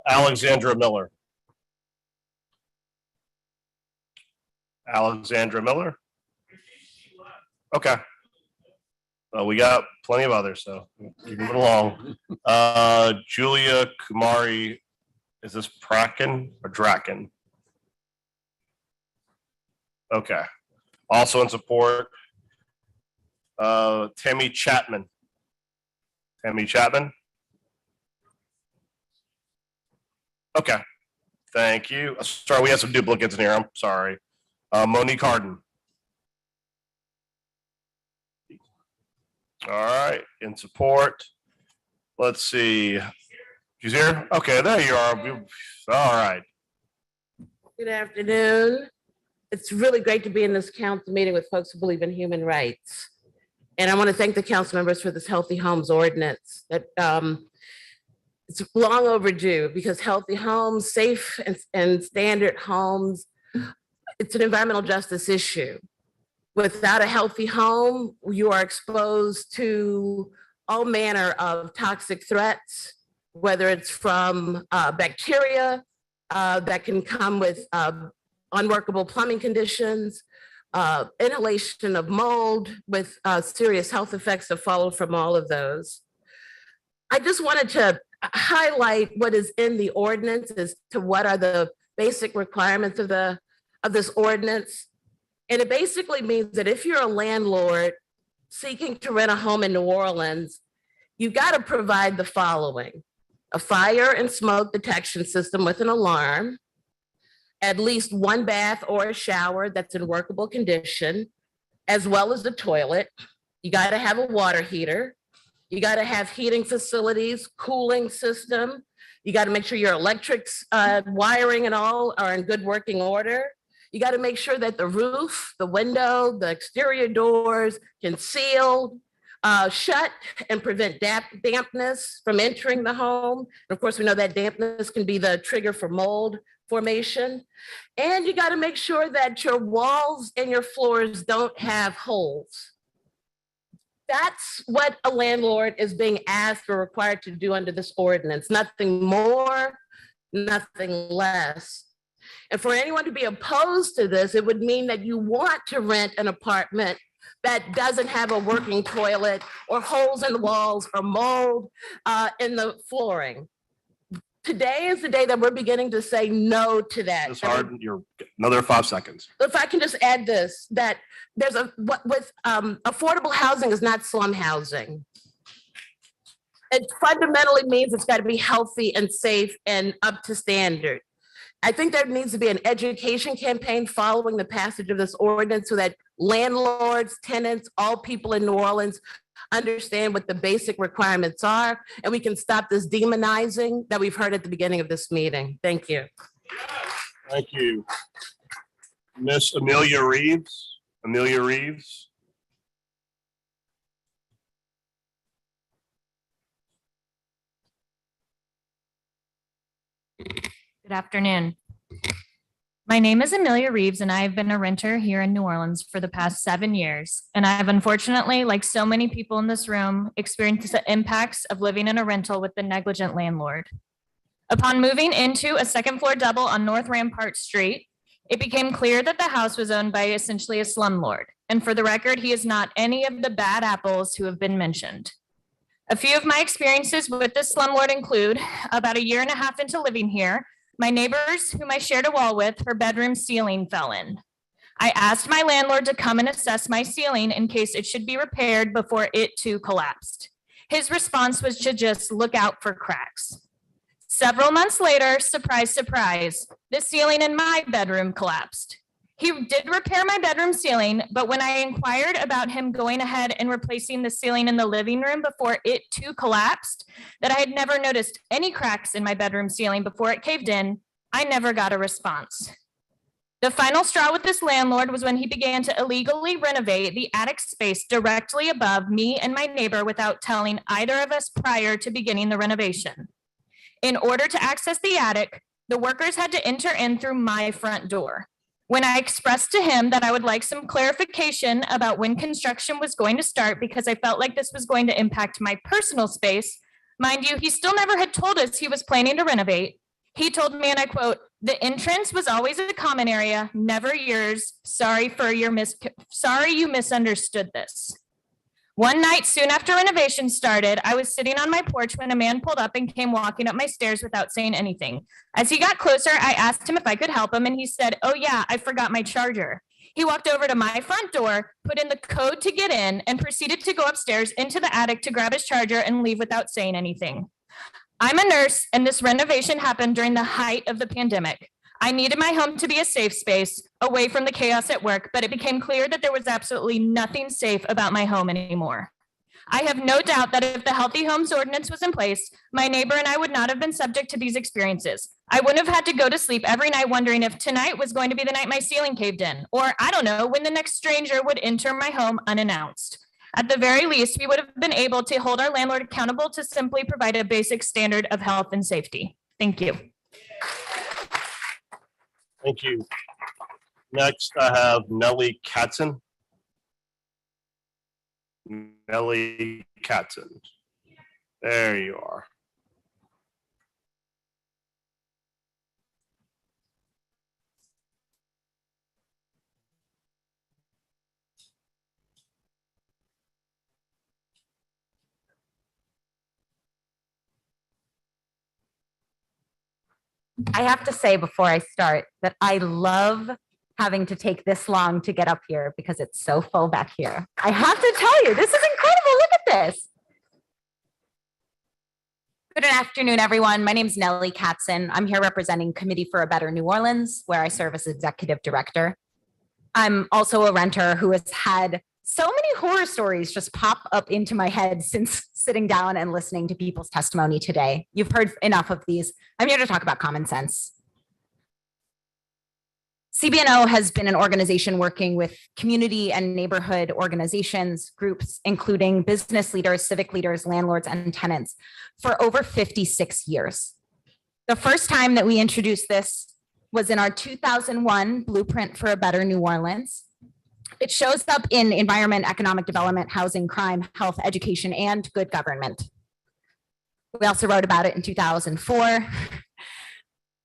Alexandra Miller. Alexandra Miller. Okay. Well, we got plenty of others, so keep moving along. Julia Kumari, is this Praken or Draken? Okay. Also in support, Tammy Chapman. Tammy Chapman. Okay. Thank you. Sorry, we have some duplicates in here. I'm sorry. Monique Harden. All right, in support. Let's see. She's here? Okay, there you are. All right. Good afternoon. It's really great to be in this council meeting with folks who believe in human rights. And I want to thank the council members for this Healthy Homes Ordinance that it's long overdue, because healthy homes, safe and standard homes, it's an environmental justice issue. Without a healthy home, you are exposed to all manner of toxic threats, whether it's from bacteria that can come with unworkable plumbing conditions, inhalation of mold with serious health effects that follow from all of those. I just wanted to highlight what is in the ordinance as to what are the basic requirements of this ordinance. And it basically means that if you're a landlord seeking to rent a home in New Orleans, you've got to provide the following: a fire and smoke detection system with an alarm, at least one bath or a shower that's in workable condition, as well as the toilet. You got to have a water heater. You got to have heating facilities, cooling system. You got to make sure your electrics, wiring and all are in good working order. You got to make sure that the roof, the window, the exterior doors can seal, shut, and prevent dampness from entering the home. And of course, we know that dampness can be the trigger for mold formation. And you got to make sure that your walls and your floors don't have holes. That's what a landlord is being asked or required to do under this ordinance. Nothing more, nothing less. And for anyone to be opposed to this, it would mean that you want to rent an apartment that doesn't have a working toilet or holes in the walls or mold in the flooring. Today is the day that we're beginning to say no to that. Ms. Harden, you're another 5 seconds. If I can just add this, that there's affordable housing is not slum housing. It fundamentally means it's got to be healthy and safe and up to standard. I think there needs to be an education campaign following the passage of this ordinance so that landlords, tenants, all people in New Orleans understand what the basic requirements are, and we can stop this demonizing that we've heard at the beginning of this meeting. Thank you. Thank you. Miss Amelia Reeves. Amelia Reeves. Good afternoon. My name is Amelia Reeves, and I have been a renter here in New Orleans for the past 7 years. And I have unfortunately, like so many people in this room, experienced the impacts of living in a rental with a negligent landlord. Upon moving into a second floor double on North Rampart Street, it became clear that the house was owned by essentially a slumlord. And for the record, he is not any of the bad apples who have been mentioned. A few of my experiences with this slumlord include about 1.5 years into living here, my neighbors, whom I shared a wall with, her bedroom ceiling fell in. I asked my landlord to come and assess my ceiling in case it should be repaired before it too collapsed. His response was to just look out for cracks. Several months later, surprise, surprise, the ceiling in my bedroom collapsed. He did repair my bedroom ceiling, but when I inquired about him going ahead and replacing the ceiling in the living room before it too collapsed, that I had never noticed any cracks in my bedroom ceiling before it caved in, I never got a response. The final straw with this landlord was when he began to illegally renovate the attic space directly above me and my neighbor without telling either of us prior to beginning the renovation. In order to access the attic, the workers had to enter in through my front door. When I expressed to him that I would like some clarification about when construction was going to start because I felt like this was going to impact my personal space, mind you, he still never had told us he was planning to renovate. He told me, and I quote, "The entrance was always a common area, never yours. Sorry you misunderstood this." One night soon after renovation started, I was sitting on my porch when a man pulled up and came walking up my stairs without saying anything. As he got closer, I asked him if I could help him, and he said, "Oh yeah, I forgot my charger." He walked over to my front door, put in the code to get in, and proceeded to go upstairs into the attic to grab his charger and leave without saying anything. I'm a nurse, and this renovation happened during the height of the pandemic. I needed my home to be a safe space away from the chaos at work, but it became clear that there was absolutely nothing safe about my home anymore. I have no doubt that if the Healthy Homes Ordinance was in place, my neighbor and I would not have been subject to these experiences. I wouldn't have had to go to sleep every night wondering if tonight was going to be the night my ceiling caved in, or I don't know, when the next stranger would enter my home unannounced. At the very least, we would have been able to hold our landlord accountable to simply provide a basic standard of health and safety. Thank you. Thank you. Next, I have Nelly Katzen. Nelly Katzen. There you are. I have to say before I start that I love having to take this long to get up here because it's so full back here. I have to tell you, this is incredible. Look at this. Good afternoon, everyone. My name is Nelly Katzen. I'm here representing Committee for a Better New Orleans, where I serve as executive director. I'm also a renter who has had so many horror stories just pop up into my head since sitting down and listening to people's testimony today. You've heard enough of these. I'm here to talk about common sense. CBNO has been an organization working with community and neighborhood organizations, groups, including business leaders, civic leaders, landlords, and tenants for over 56 years. The first time that we introduced this was in our 2001 Blueprint for a Better New Orleans. It shows up in environment, economic development, housing, crime, health, education, and good government. We also wrote about it in 2004.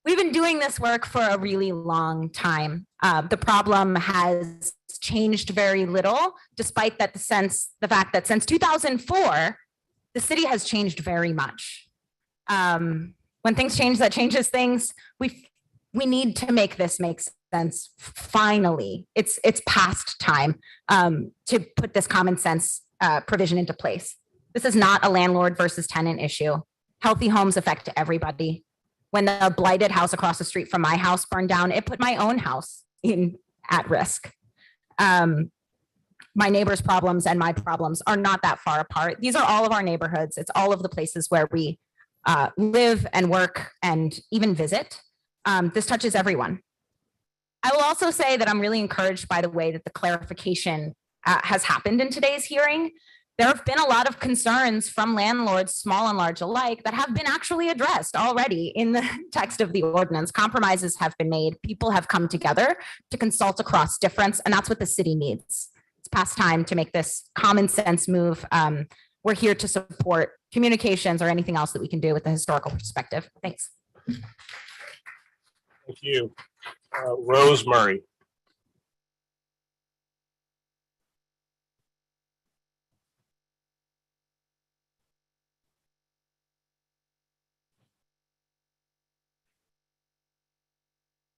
We've been doing this work for a really long time. The problem has changed very little, despite that the fact that since 2004, the city has changed very much. When things change, that changes things. We need to make this make sense. Finally, it's past time to put this common sense provision into place. This is not a landlord versus tenant issue. Healthy homes affect everybody. When the blighted house across the street from my house burned down, it put my own house at risk. My neighbor's problems and my problems are not that far apart. These are all of our neighborhoods. It's all of the places where we live and work and even visit. This touches everyone. I will also say that I'm really encouraged by the way that the clarification has happened in today's hearing. There have been a lot of concerns from landlords, small and large alike, that have been actually addressed already in the text of the ordinance. Compromises have been made. People have come together to consult across difference, and that's what the city needs. It's past time to make this common sense move. We're here to support communications or anything else that we can do with the historical perspective. Thanks. Thank you. Rose Murray.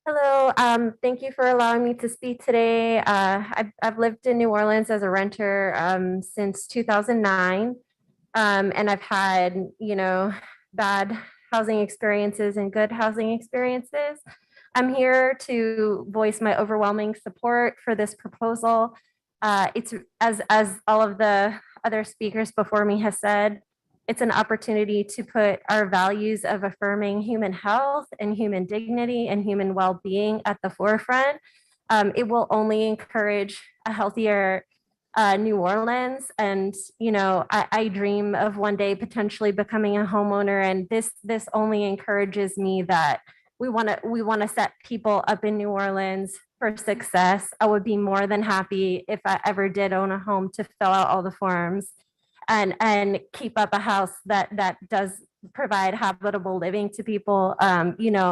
Hello, thank you for allowing me to speak today. I've lived in New Orleans as a renter since 2009, and I've had, bad housing experiences and good housing experiences. I'm here to voice my overwhelming support for this proposal. It's as all of the other speakers before me has said, it's an opportunity to put our values of affirming human health and human dignity and human well-being at the forefront. It will only encourage a healthier New Orleans. And, I dream of one day potentially becoming a homeowner. And this only encourages me that we want to set people up in New Orleans for success. I would be more than happy if I ever did own a home to fill out all the forms and keep up a house that does provide habitable living to people.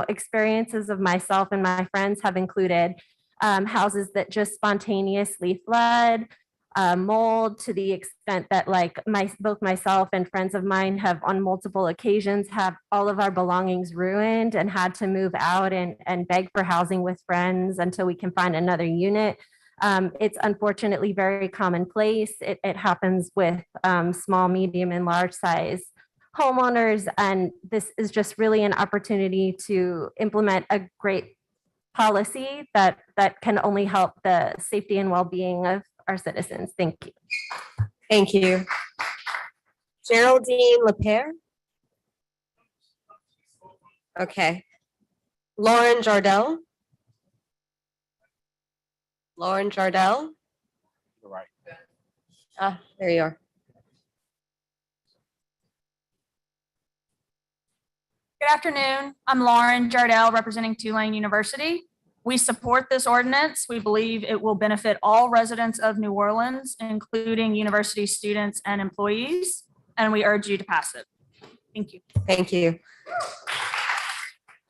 Experiences of myself and my friends have included houses that just spontaneously flood, mold, to the extent that both myself and friends of mine have on multiple occasions have all of our belongings ruined and had to move out and beg for housing with friends until we can find another unit. It's unfortunately very commonplace. It happens with small, medium, and large size homeowners. And this is just really an opportunity to implement a great policy that can only help the safety and well-being of our citizens. Thank you. Thank you. Geraldine Lapierre. Okay. Lauren Jardell. Lauren Jardell. Right. Ah, there you are. Good afternoon. I'm Lauren Jardell, representing Tulane University. We support this ordinance. We believe it will benefit all residents of New Orleans, including university students and employees, and we urge you to pass it. Thank you. Thank you.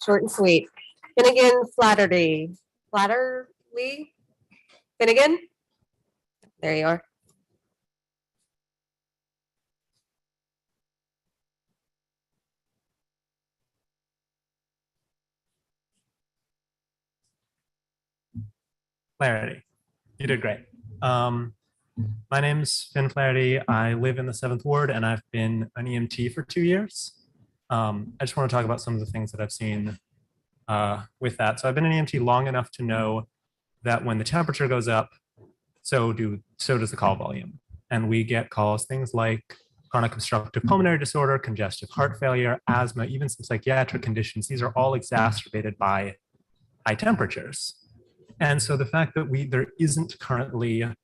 Short and sweet. Finnegan Flatterly. Flatterly? Finnegan? There you are. Flaherty. You did great. My name's Finn Flaherty. I live in the 7th Ward and I've been an EMT for 2 years. I just want to talk about some of the things that I've seen with that. So I've been an EMT long enough to know that when the temperature goes up, so does the call volume. And we get calls, things like chronic obstructive pulmonary disorder, congestive heart failure, asthma, even some psychiatric conditions. These are all exacerbated by high temperatures. And so the fact that there isn't currently an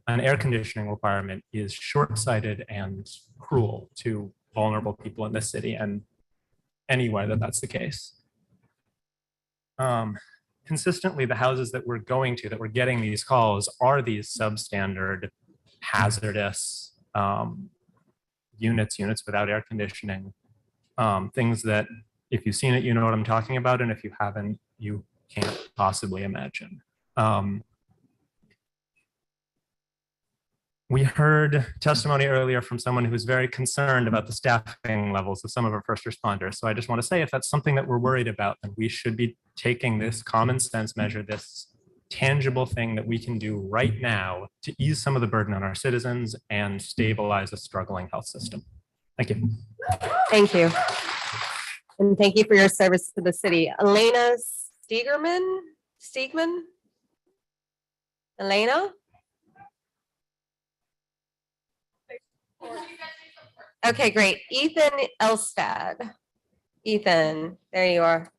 air conditioning requirement is short-sighted and cruel to vulnerable people in this city and anywhere that's the case. Consistently, the houses that we're getting these calls are these substandard, hazardous units without air conditioning. Things that if you've seen it, you know what I'm talking about. And if you haven't, you can't possibly imagine. We heard testimony earlier from someone who was very concerned about the staffing levels of some of our first responders. So I just want to say, if that's something that we're worried about, then we should be taking this common sense measure, this tangible thing that we can do right now to ease some of the burden on our citizens and stabilize a struggling health system. Thank you. Thank you. And thank you for your service to the city. Elena Stiegman? Elena? Okay, great. Ethan Elstad. Ethan, there you are.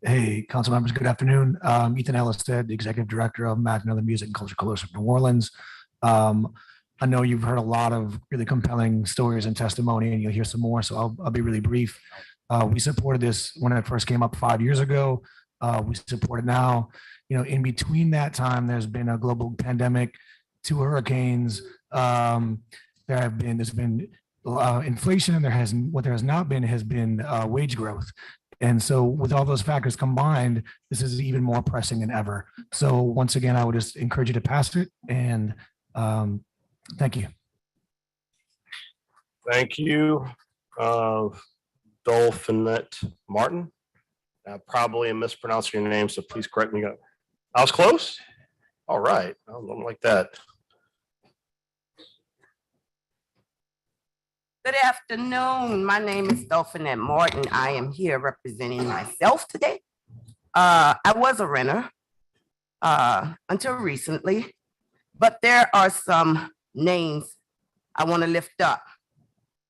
Hey, council members, good afternoon. Ethan Elstad, the Executive Director of Macmillan Music and Culture Coalition of New Orleans. I know you've heard a lot of really compelling stories and testimony, and you'll hear some more, so I'll be really brief. We supported this when it first came up 5 years ago. We support it now. In between that time, there's been a global pandemic, 2 hurricanes. There's been inflation, and what there has not been has been wage growth. And so with all those factors combined, this is even more pressing than ever. So once again, I would just encourage you to pass it, and thank you. Thank you. Dolphinette Martin. I probably am mispronouncing your name, so please correct me. I was close? All right. I don't like that. Good afternoon. My name is Dolphinette Martin. I am here representing myself today. I was a renter until recently, but there are some names I want to lift up.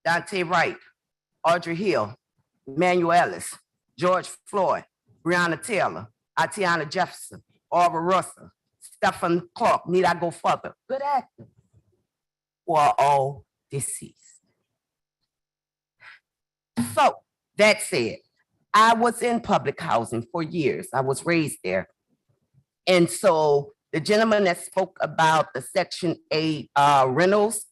Dante Wright, Audrey Hill, Emmanuel Ellis, George Floyd, Breonna Taylor, Atiana Jefferson, Aubrey Russell, Stephen Clark. Need I go further? Good actors who are all deceased. So that said, I was in public housing for years. I was raised there. And so the gentleman that spoke about the Section 8 rentals,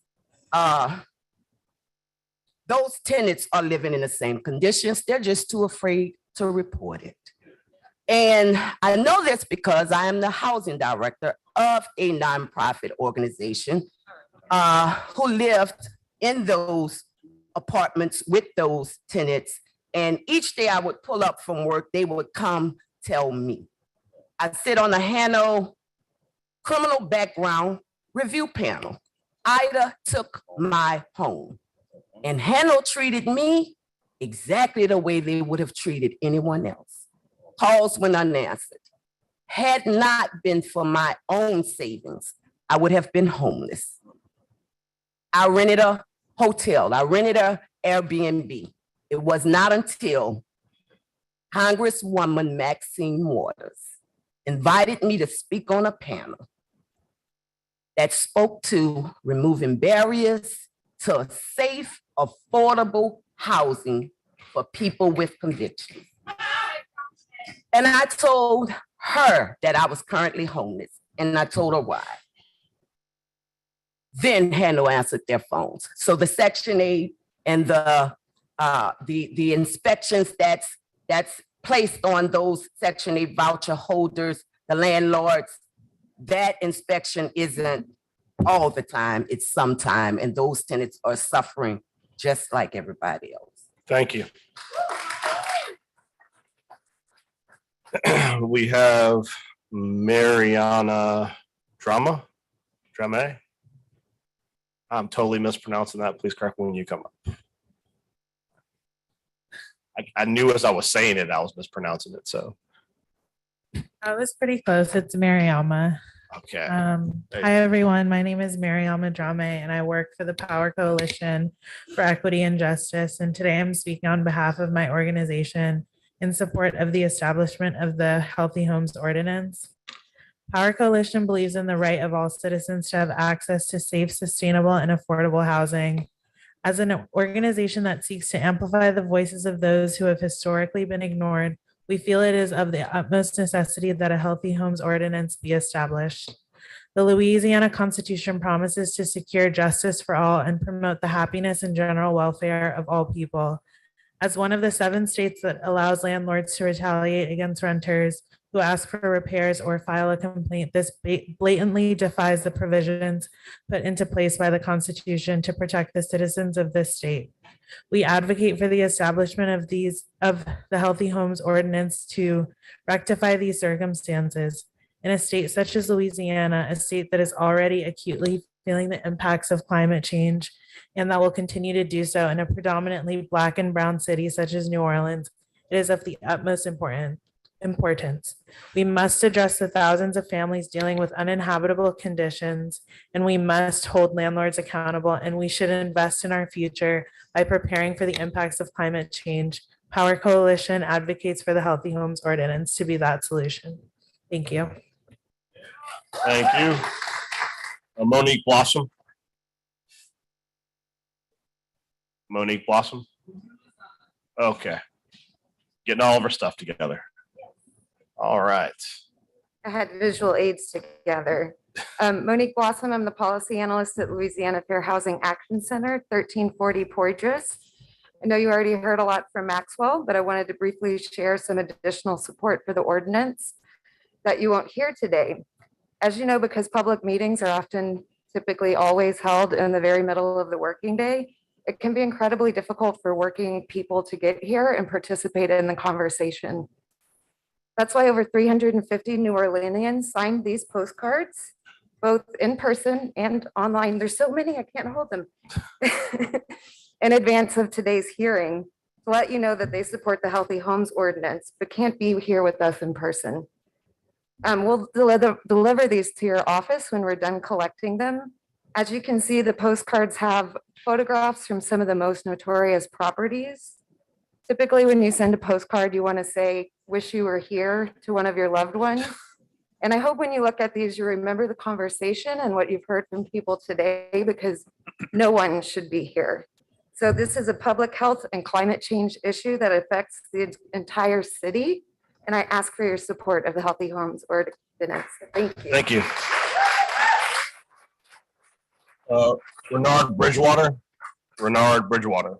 those tenants are living in the same conditions. They're just too afraid to report it. And I know this because I am the housing director of a nonprofit organization who lived in those apartments with those tenants. And each day I would pull up from work, they would come tell me. I sit on the Hano criminal background review panel. Ida took my home, and Hano treated me exactly the way they would have treated anyone else. Calls went unanswered. Had not been for my own savings, I would have been homeless. I rented a hotel. I rented a Airbnb. It was not until Congresswoman Maxine Waters invited me to speak on a panel that spoke to removing barriers to safe, affordable housing for people with convictions. And I told her that I was currently homeless, and I told her why. Then Hano answered their phones. So the Section 8 and the inspections that's placed on those Section 8 voucher holders, the landlords, that inspection isn't all the time, it's sometime, and those tenants are suffering just like everybody else. Thank you. We have Mariana Drame. I'm totally mispronouncing that. Please correct me when you come up. I knew as I was saying it, I was mispronouncing it. So I was pretty close. It's Mariama. okay. Hi, everyone. My name is Mariama Drame, and I work for the Power Coalition for Equity and Justice. And today I'm speaking on behalf of my organization in support of the establishment of the Healthy Homes Ordinance. Power Coalition believes in the right of all citizens to have access to safe, sustainable, and affordable housing. As an organization that seeks to amplify the voices of those who have historically been ignored, we feel it is of the utmost necessity that a Healthy Homes Ordinance be established. The Louisiana Constitution promises to secure justice for all and promote the happiness and general welfare of all people. As one of the 7 states that allows landlords to retaliate against renters who ask for repairs or file a complaint, this blatantly defies the provisions put into place by the Constitution to protect the citizens of this state. We advocate for the establishment of the Healthy Homes Ordinance to rectify these circumstances. In a state such as Louisiana, a state that is already acutely feeling the impacts of climate change and that will continue to do so in a predominantly Black and brown city such as New Orleans, it is of the utmost importance. We must address the thousands of families dealing with uninhabitable conditions, and we must hold landlords accountable, and we should invest in our future by preparing for the impacts of climate change. Power Coalition advocates for the Healthy Homes Ordinance to be that solution. Thank you. Thank you. Monique Blossom. Monique Blossom. Okay. Getting all of our stuff together. All right. I had visual aids together. Monique Blossom, I'm the policy analyst at Louisiana Fair Housing Action Center, 1340 Poydras. I know you already heard a lot from Maxwell, but I wanted to briefly share some additional support for the ordinance that you won't hear today. As you know, because public meetings are often typically always held in the very middle of the working day, it can be incredibly difficult for working people to get here and participate in the conversation. That's why over 350 New Orleanians signed these postcards, both in person and online. There's so many, I can't hold them. In advance of today's hearing, to let you know that they support the Healthy Homes Ordinance, but can't be here with us in person. We'll deliver these to your office when we're done collecting them. As you can see, the postcards have photographs from some of the most notorious properties. Typically, when you send a postcard, you want to say, "Wish you were here" to one of your loved ones. And I hope when you look at these, you remember the conversation and what you've heard from people today, because no one should be here. So this is a public health and climate change issue that affects the entire city. And I ask for your support of the Healthy Homes Ordinance. Thank you. Thank you. Renard Bridgewater. Renard Bridgewater.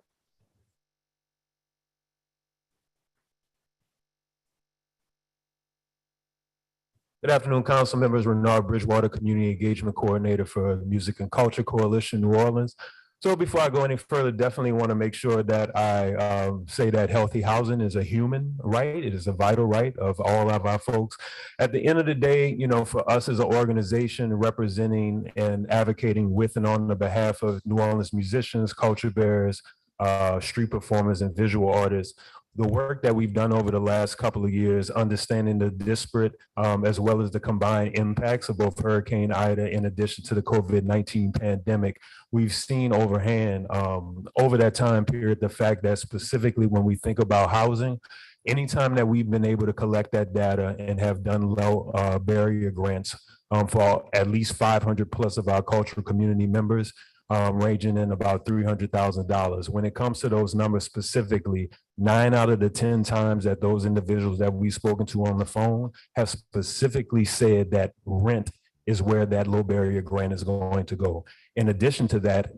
Good afternoon, council members. Renard Bridgewater, Community Engagement Coordinator for the Music and Culture Coalition, New Orleans. So before I go any further, definitely want to make sure that I say that healthy housing is a human right. It is a vital right of all of our folks. At the end of the day, you know, for us as an organization representing and advocating with and on the behalf of New Orleans musicians, culture bearers, street performers, and visual artists, the work that we've done over the last couple of years, understanding the disparate as well as the combined impacts of both Hurricane Ida in addition to the COVID-19 pandemic, we've seen overhand over that time period, the fact that specifically when we think about housing, anytime that we've been able to collect that data and have done low barrier grants for at least 500 plus of our cultural community members, ranging in about $300,000. When it comes to those numbers specifically, 9 out of the 10 times that those individuals that we've spoken to on the phone have specifically said that rent is where that low barrier grant is going to go. In addition to that,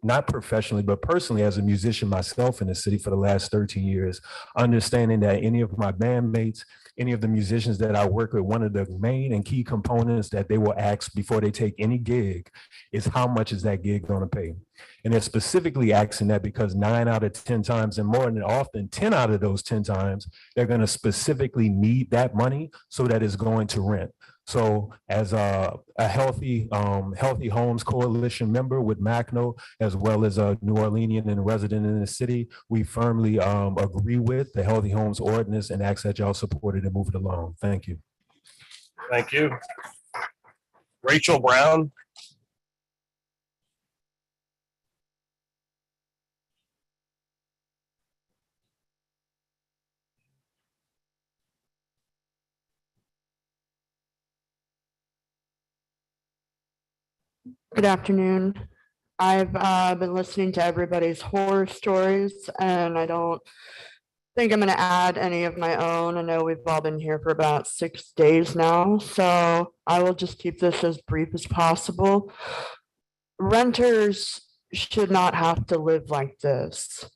not professionally, but personally as a musician myself in the city for the last 13 years, understanding that any of my bandmates, any of the musicians that I work with, one of the main and key components that they will ask before they take any gig is how much is that gig going to pay? And they're specifically asking that because 9 out of 10 times, and more than often 10 out of those 10 times, they're going to specifically need that money so that it's going to rent. So as a healthy Homes Coalition member with MACNO, as well as a New Orleanian and resident in the city, we firmly agree with the Healthy Homes Ordinance and ask that y'all support it and move it along. Thank you. Thank you. Rachel Brown. Good afternoon. I've been listening to everybody's horror stories, and I don't think I'm going to add any of my own. I know we've all been here for about 6 days now, so I will just keep this as brief as possible. Renters should not have to live like this.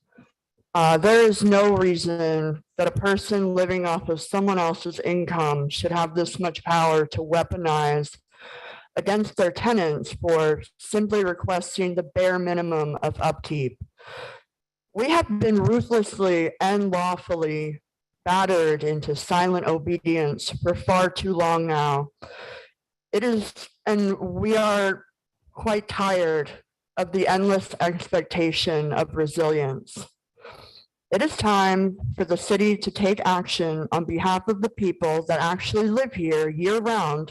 There is no reason that a person living off of someone else's income should have this much power to weaponize against their tenants for simply requesting the bare minimum of upkeep. We have been ruthlessly and lawfully battered into silent obedience for far too long now. And we are quite tired of the endless expectation of resilience. It is time for the city to take action on behalf of the people that actually live here year-round,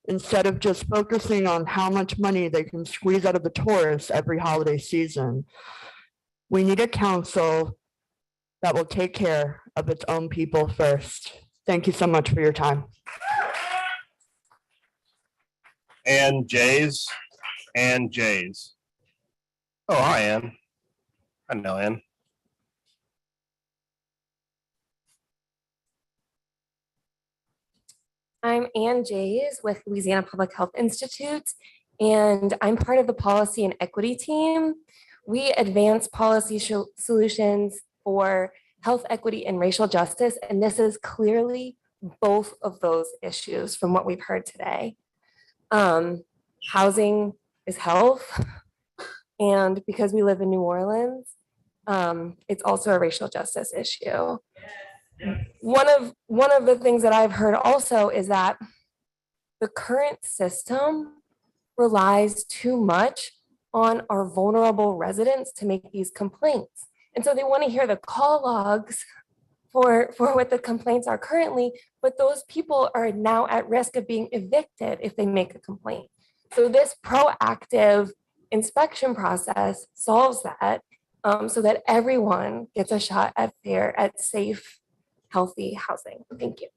instead of just focusing on how much money they can squeeze out of the tourists every holiday season. We need a council that will take care of its own people first. Thank you so much for your time. Ann Jays. Ann Jays. Oh, hi, Ann. I know Ann. I'm Ann Jays with Louisiana Public Health Institute, and I'm part of the policy and equity team. We advance policy solutions for health equity and racial justice, and this is clearly both of those issues from what we've heard today. Housing is health, and because we live in New Orleans, it's also a racial justice issue. One of the things that I've heard also is that the current system relies too much on our vulnerable residents to make these complaints. And so they want to hear the call logs for what the complaints are currently, but those people are now at risk of being evicted if they make a complaint. So this proactive inspection process solves that so that everyone gets a shot at fair, at safe, healthy housing. Thank you.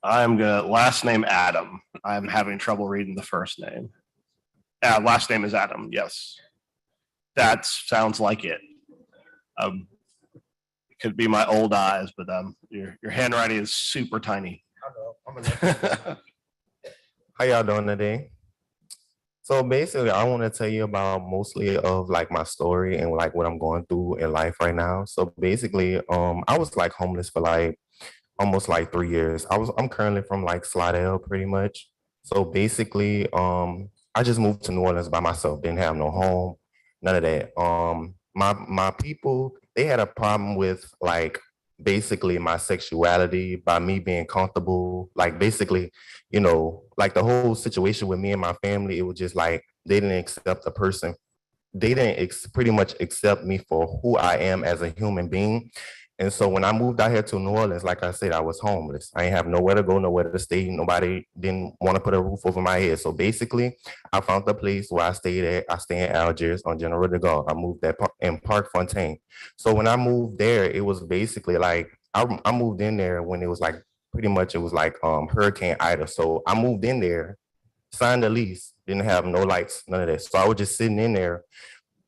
Last name Adam. I'm having trouble reading the first name. Last name is Adam, yes. That sounds like it. could be my old eyes, but your handwriting is super tiny. How y'all doing today? So basically, I want to tell you about mostly of like my story and like what I'm going through in life right now. So basically, I was like homeless for like almost like 3 years. I'm currently from like Slidell pretty much. So basically, I just moved to New Orleans by myself, didn't have no home, none of that. My people, they had a problem with like basically my sexuality by me being comfortable. Like basically, you know, like the whole situation with me and my family, it was just like they didn't accept the person. They didn't pretty much accept me for who I am as a human being. And so when I moved out here to New Orleans, like I said, I was homeless. I didn't have nowhere to go, nowhere to stay. Nobody didn't want to put a roof over my head. So basically, I found the place where I stayed at. I stay in Algiers on General de Gaulle. I moved in Park Fontaine. So when I moved there, it was basically like, I moved in there when it was like, pretty much it was like Hurricane Ida. So I moved in there, signed the lease, didn't have no lights, none of that. So I was just sitting in there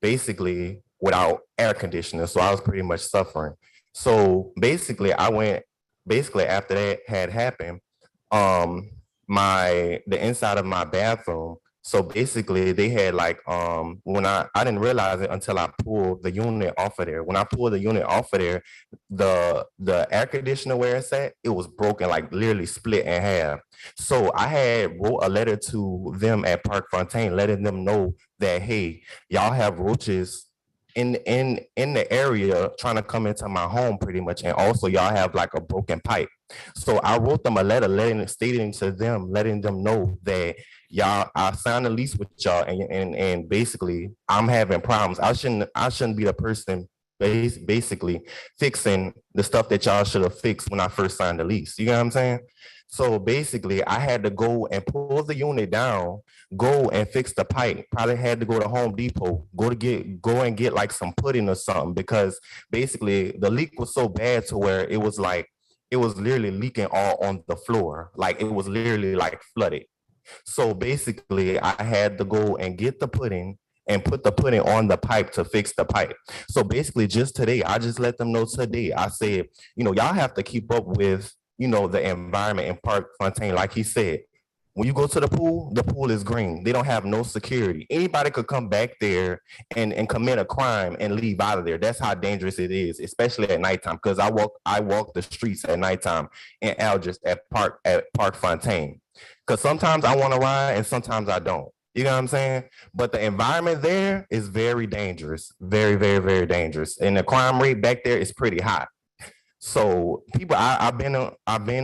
basically without air conditioning. So I was pretty much suffering. So basically basically after that had happened, the inside of my bathroom. So basically they had like, when I didn't realize it until I pulled the unit off of there. When I pulled the unit off of there, the air conditioner where it's at, it was broken, like literally split in half. So I had wrote a letter to them at Park Fontaine, letting them know that, hey, y'all have roaches in the area trying to come into my home pretty much. And also y'all have like a broken pipe. So I wrote them a letter stating to them, letting them know that y'all, I signed a lease with y'all and basically I'm having problems. I shouldn't be the person basically fixing the stuff that y'all should have fixed when I first signed the lease. You know what I'm saying? So basically I had to go and pull the unit down, go and fix the pipe. Probably had to go to Home Depot, go and get like some pudding or something, because basically the leak was so bad to where it was literally leaking all on the floor. Like it was literally like flooded. So basically I had to go and get the pudding and put the pudding on the pipe to fix the pipe. So basically just today, I just let them know today, I said, you know, y'all have to keep up with, you know, the environment in Park Fontaine. Like he said, when you go to the pool is green. They don't have no security. Anybody could come back there and commit a crime and leave out of there. That's how dangerous it is, especially at nighttime. Because I walk the streets at nighttime in Algiers at Park Fontaine. Because sometimes I want to ride and sometimes I don't. You know what I'm saying? But the environment there is very dangerous, very, very, very dangerous. And the crime rate back there is pretty high. So people, I've been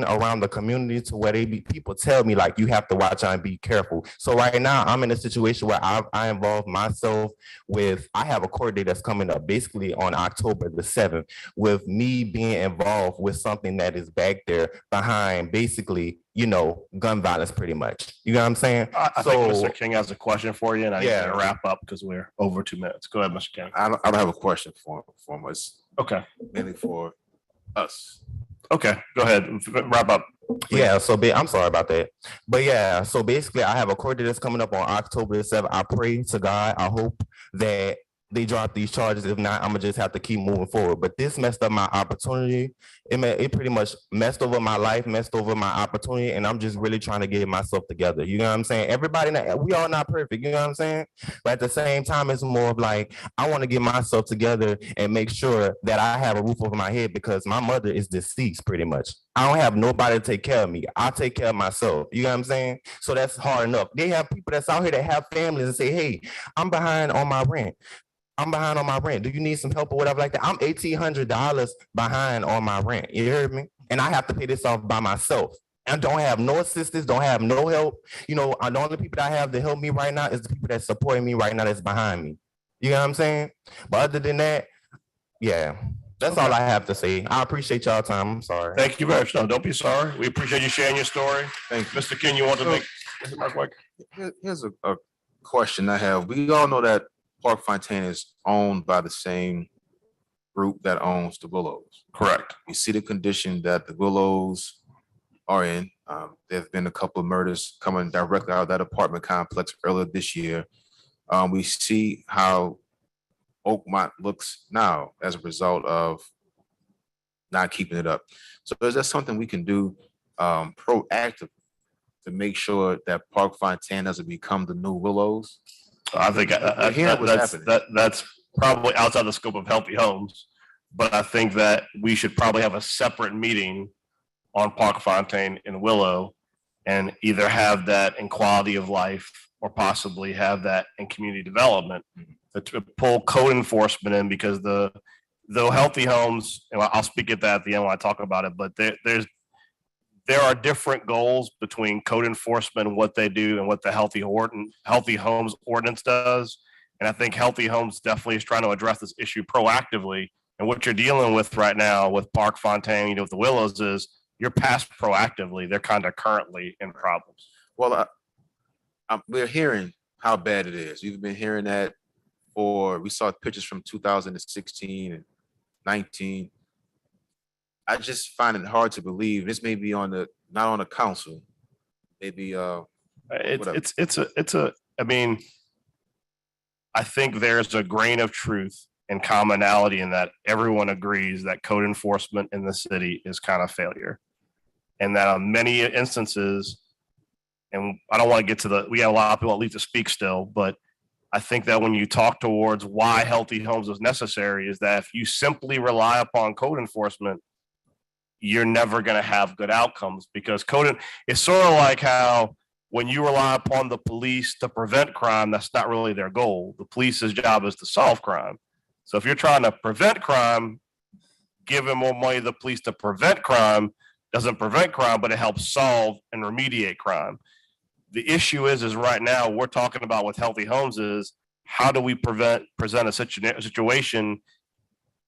around the community to where people tell me like, you have to watch out and be careful. So right now I'm in a situation where I involve myself with, I have a court date that's coming up basically on October the 7th, with me being involved with something that is back there behind basically, you know, gun violence pretty much. You know what I'm saying? I think Mr. King has a question for you, and I need to wrap up because we're over 2 minutes. Go ahead, Mr. King. I don't have a question for us. Okay. Mainly for us. Okay, go ahead. Wrap up. Please. Yeah, so I'm sorry about that. But yeah, so basically I have a court date that's coming up on October the 7th. I pray to God, I hope that they drop these charges. If not, I'm gonna just have to keep moving forward. But this messed up my opportunity. It pretty much messed over my life, messed over my opportunity, and I'm just really trying to get myself together. You know what I'm saying? Everybody, we all not perfect. You know what I'm saying? But at the same time, it's more of like I want to get myself together and make sure that I have a roof over my head, because my mother is deceased pretty much. I don't have nobody to take care of me. I take care of myself. You know what I'm saying? So that's hard enough. They have people that's out here that have families and say, hey, I'm behind on my rent. Do you need some help or whatever like that? I'm $1,800 behind on my rent. You heard me? And I have to pay this off by myself. I don't have no assistance, don't have no help. You know, the only people that I have to help me right now is the people that's supporting me right now, that's behind me. You know what I'm saying? But other than that, yeah, that's all I have to say. I appreciate y'all time. I'm sorry. Thank you very much. No, don't be sorry. We appreciate you sharing your story. Thank you. Mr. King, you want to make Here's a question I have. We all know that Park Fontaine is owned by the same group that owns the Willows. Correct. You see the condition that the Willows are in. There have been a couple of murders coming directly out of that apartment complex earlier this year. We see how Oakmont looks now as a result of not keeping it up. So is that something we can do proactive to make sure that Park Fontaine doesn't become the new Willows? I think that's probably outside the scope of Healthy Homes, but I think that we should probably have a separate meeting on Park Fontaine and Willow, and either have that in quality of life or possibly have that in community development to pull code enforcement in, because though Healthy Homes, and I'll speak at that at the end when I talk about it, but there are different goals between code enforcement and what they do and what the Healthy Homes Ordinance does. And I think Healthy Homes definitely is trying to address this issue proactively. And what you're dealing with right now with Park Fontaine, with the Willows, is you're past proactively. They're kind of currently in problems. Well, we're hearing how bad it is. We've been hearing that we saw pictures from 2016 and 19. I just find it hard to believe this may be not on the council. Maybe I mean, I think there's a grain of truth and commonality in that everyone agrees that code enforcement in the city is kind of failure. And that on many instances, and I don't want to get to we got a lot of people that leave to speak still, but I think that when you talk towards why Healthy Homes is necessary, is that if you simply rely upon code enforcement, you're never going to have good outcomes, because it's sort of like how when you rely upon the police to prevent crime, that's not really their goal. The police's job is to solve crime. So if you're trying to prevent crime, giving more money to the police to prevent crime doesn't prevent crime, but it helps solve and remediate crime. The issue is right now we're talking about with Healthy Homes is how do we present a situation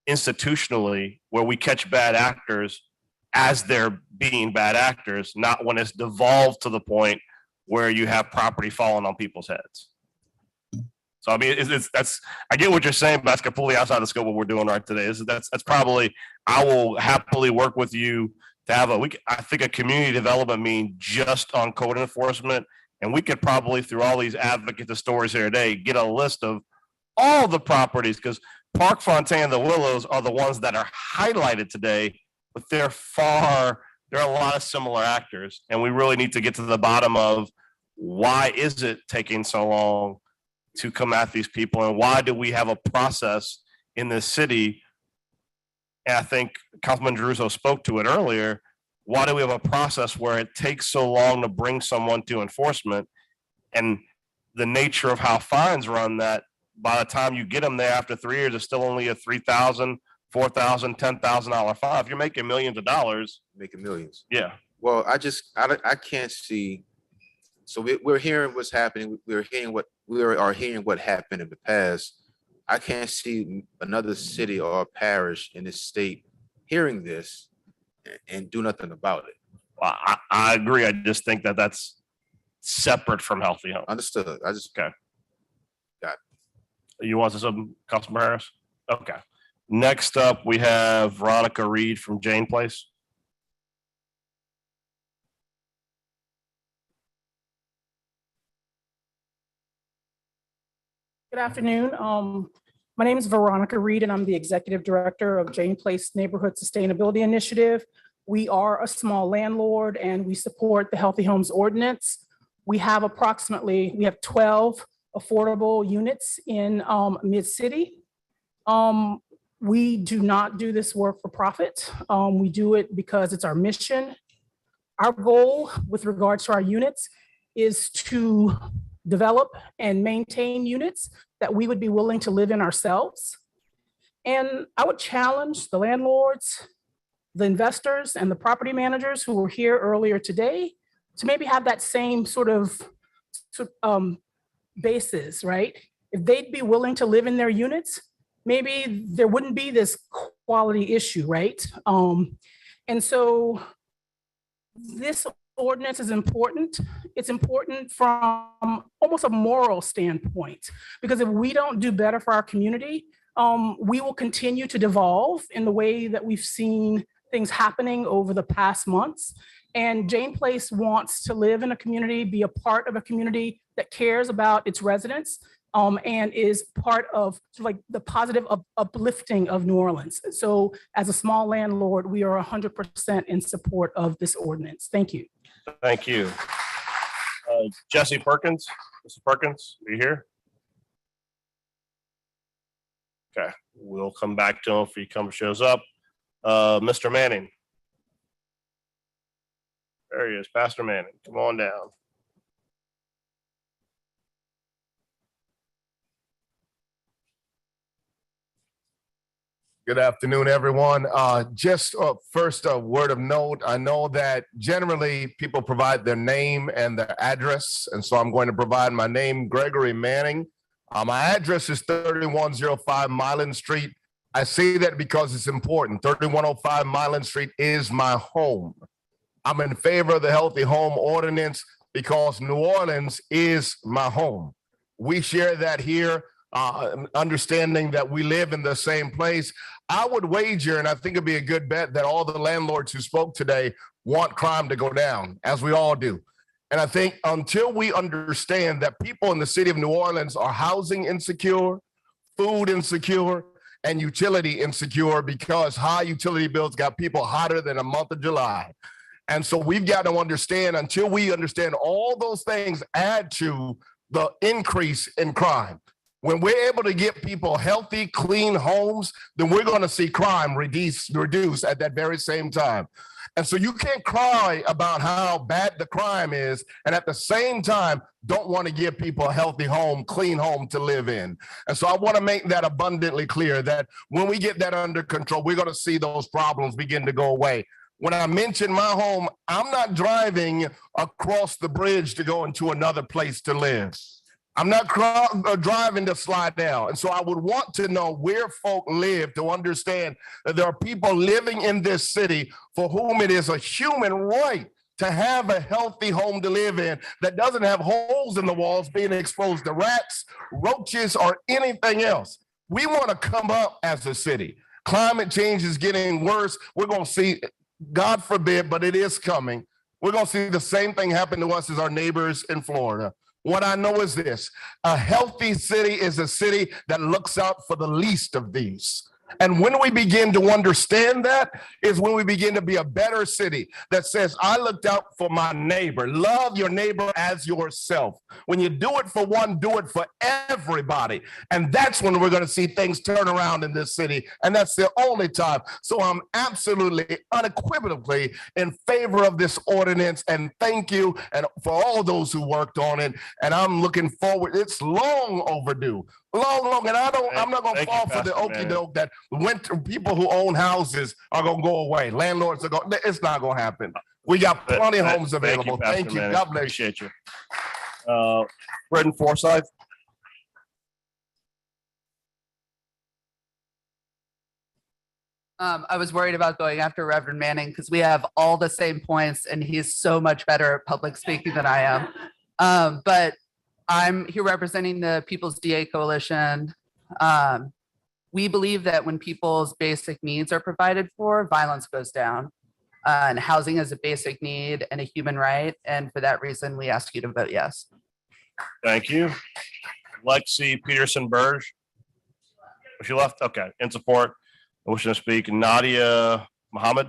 institutionally where we catch bad actors as they're being bad actors, not when it's devolved to the point where you have property falling on people's heads. So I mean, I get what you're saying, but that's completely outside the scope of what we're doing right today. That's probably, I will happily work with you to have I think a community development meeting just on code enforcement, and we could probably, through all these advocates of stories here today, get a list of all the properties, because Park Fontaine and the Willows are the ones that are highlighted today, but there are a lot of similar actors, and we really need to get to the bottom of why is it taking so long to come at these people, and why do we have a process in this city? And I think Councilman Jeruso spoke to it earlier. Why do we have a process where it takes so long to bring someone to enforcement? And the nature of how fines run, that by the time you get them there after 3 years, it's still only a $3,000, $4,000, $10,000 fine. If you're making millions of dollars, making millions. Yeah. Well, I can't see. So we're hearing what's happening. We are hearing what happened in the past. I can't see another city or parish in this state hearing this and do nothing about it. Well, I agree. I just think that that's separate from Healthy Homes. Understood. Okay. Got it. You want to say something, Councilman Harris? Okay. Next up, we have Veronica Reed from Jane Place. Good afternoon. My name is Veronica Reed, and I'm the Executive Director of Jane Place Neighborhood Sustainability Initiative. We are a small landlord, and we support the Healthy Homes Ordinance. We have 12 affordable units in Mid-City. We do not do this work for profit. We do it because it's our mission. Our goal with regards to our units is to develop and maintain units that we would be willing to live in ourselves. And I would challenge the landlords, the investors, and the property managers who were here earlier today to maybe have that same sort of basis, right? If they'd be willing to live in their units, maybe there wouldn't be this quality issue, right? And so this ordinance is important. It's important from almost a moral standpoint, because if we don't do better for our community, we will continue to devolve in the way that we've seen things happening over the past months. And Jane Place wants to live in a community, be a part of a community that cares about its residents, and is part of sort of like the positive uplifting of New Orleans. So as a small landlord, we are 100% in support of this ordinance. Thank you. Thank you. Jesse Perkins. Mr. Perkins, are you here? Okay, we'll come back to him if he shows up. Mr. Manning. There he is, Pastor Manning. Come on down. Good afternoon, everyone. Just first, a word of note. I know that generally people provide their name and their address, and so I'm going to provide my name, Gregory Manning. My address is 3105 Milan Street. I say that because it's important. 3105 Milan Street is my home. I'm in favor of the Healthy Home Ordinance because New Orleans is my home. We share that here, understanding that we live in the same place. I would wager, and I think it'd be a good bet, that all the landlords who spoke today want crime to go down, as we all do. And I think until we understand that people in the city of New Orleans are housing insecure, food insecure, and utility insecure because high utility bills got people hotter than a month of July. And so we've got to understand, until we understand all those things add to the increase in crime. When we're able to get people healthy, clean homes, then we're going to see crime reduce at that very same time. And so you can't cry about how bad the crime is and at the same time don't want to give people a healthy home, clean home to live in. And so I want to make that abundantly clear that when we get that under control, we're going to see those problems begin to go away. When I mention my home, I'm not driving across the bridge to go into another place to live. I'm not driving to slide down. And so I would want to know where folk live to understand that there are people living in this city for whom it is a human right to have a healthy home to live in that doesn't have holes in the walls being exposed to rats, roaches, or anything else. We want to come up as a city. Climate change is getting worse. We're going to see, God forbid, but it is coming. We're going to see the same thing happen to us as our neighbors in Florida. What I know is this: a healthy city is a city that looks out for the least of these. And when we begin to understand that is when we begin to be a better city that says, I looked out for my neighbor. Love your neighbor as yourself. When you do it for one, do it for everybody. And that's when we're going to see things turn around in this city. And that's the only time. So I'm absolutely unequivocally in favor of this ordinance. And thank you and for all those who worked on it. And I'm looking forward. It's long overdue. Long, and I'm not going to fall for the okie doke that people who own houses are going to go away. Landlords are going, it's not going to happen. We got plenty of homes available. Thank you. God bless. Appreciate you. Brendan Forsyth. I was worried about going after Reverend Manning because we have all the same points and he's so much better at public speaking than I am. But I'm here representing the People's DA Coalition. We believe that when people's basic needs are provided for, violence goes down. And housing is a basic need and a human right. And for that reason, we ask you to vote yes. Thank you. Lexi Peterson-Burge. She left? Okay. In support. Wishing to speak. Nadia Muhammad.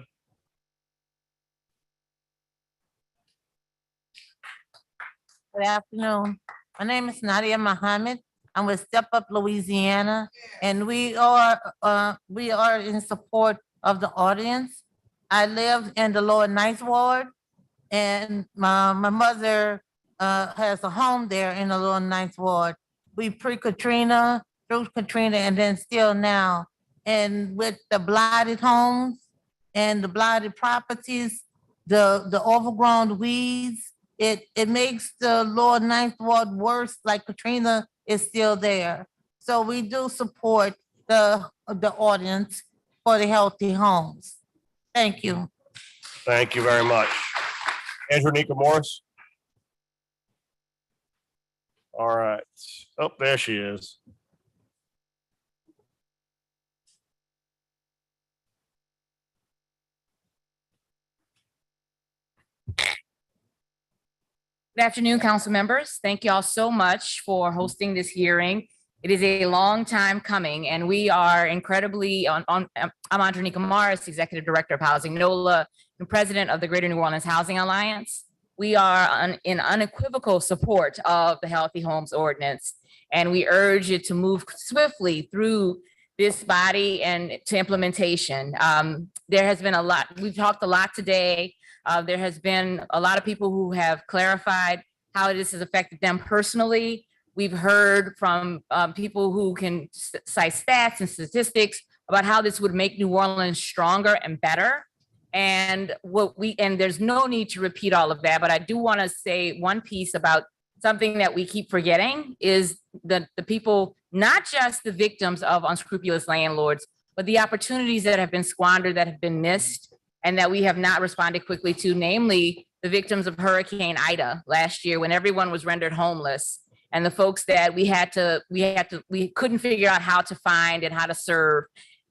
Good afternoon. My name is Nadia Muhammad. I'm with Step Up Louisiana, and we are in support of the audience. I live in the Lower Ninth Ward, and my mother has a home there in the Lower Ninth Ward. We pre-Katrina, through Katrina, and then still now. And with the blighted homes and the blighted properties, the overgrown weeds, it makes the Lower Ninth Ward worse, like Katrina is still there. So we do support the ordinance for the healthy homes. Thank you. Thank you very much. Andronika Morris. All right. Oh, there she is. Good afternoon, council members. Thank you all so much for hosting this hearing. It is a long time coming, and we are incredibly I'm Andrew Morris, Executive Director of Housing NOLA and President of the Greater New Orleans Housing Alliance. We are in unequivocal support of the Healthy Homes Ordinance, and we urge it to move swiftly through this body and to implementation. There has been a lot, we've talked a lot today. There has been a lot of people who have clarified how this has affected them personally. We've heard from people who can cite stats and statistics about how this would make New Orleans stronger and better. And there's no need to repeat all of that, but I do want to say one piece about something that we keep forgetting is the people, not just the victims of unscrupulous landlords, but the opportunities that have been squandered, that have been missed, and that we have not responded quickly to, namely the victims of Hurricane Ida last year when everyone was rendered homeless, and the folks that we couldn't figure out how to find and how to serve.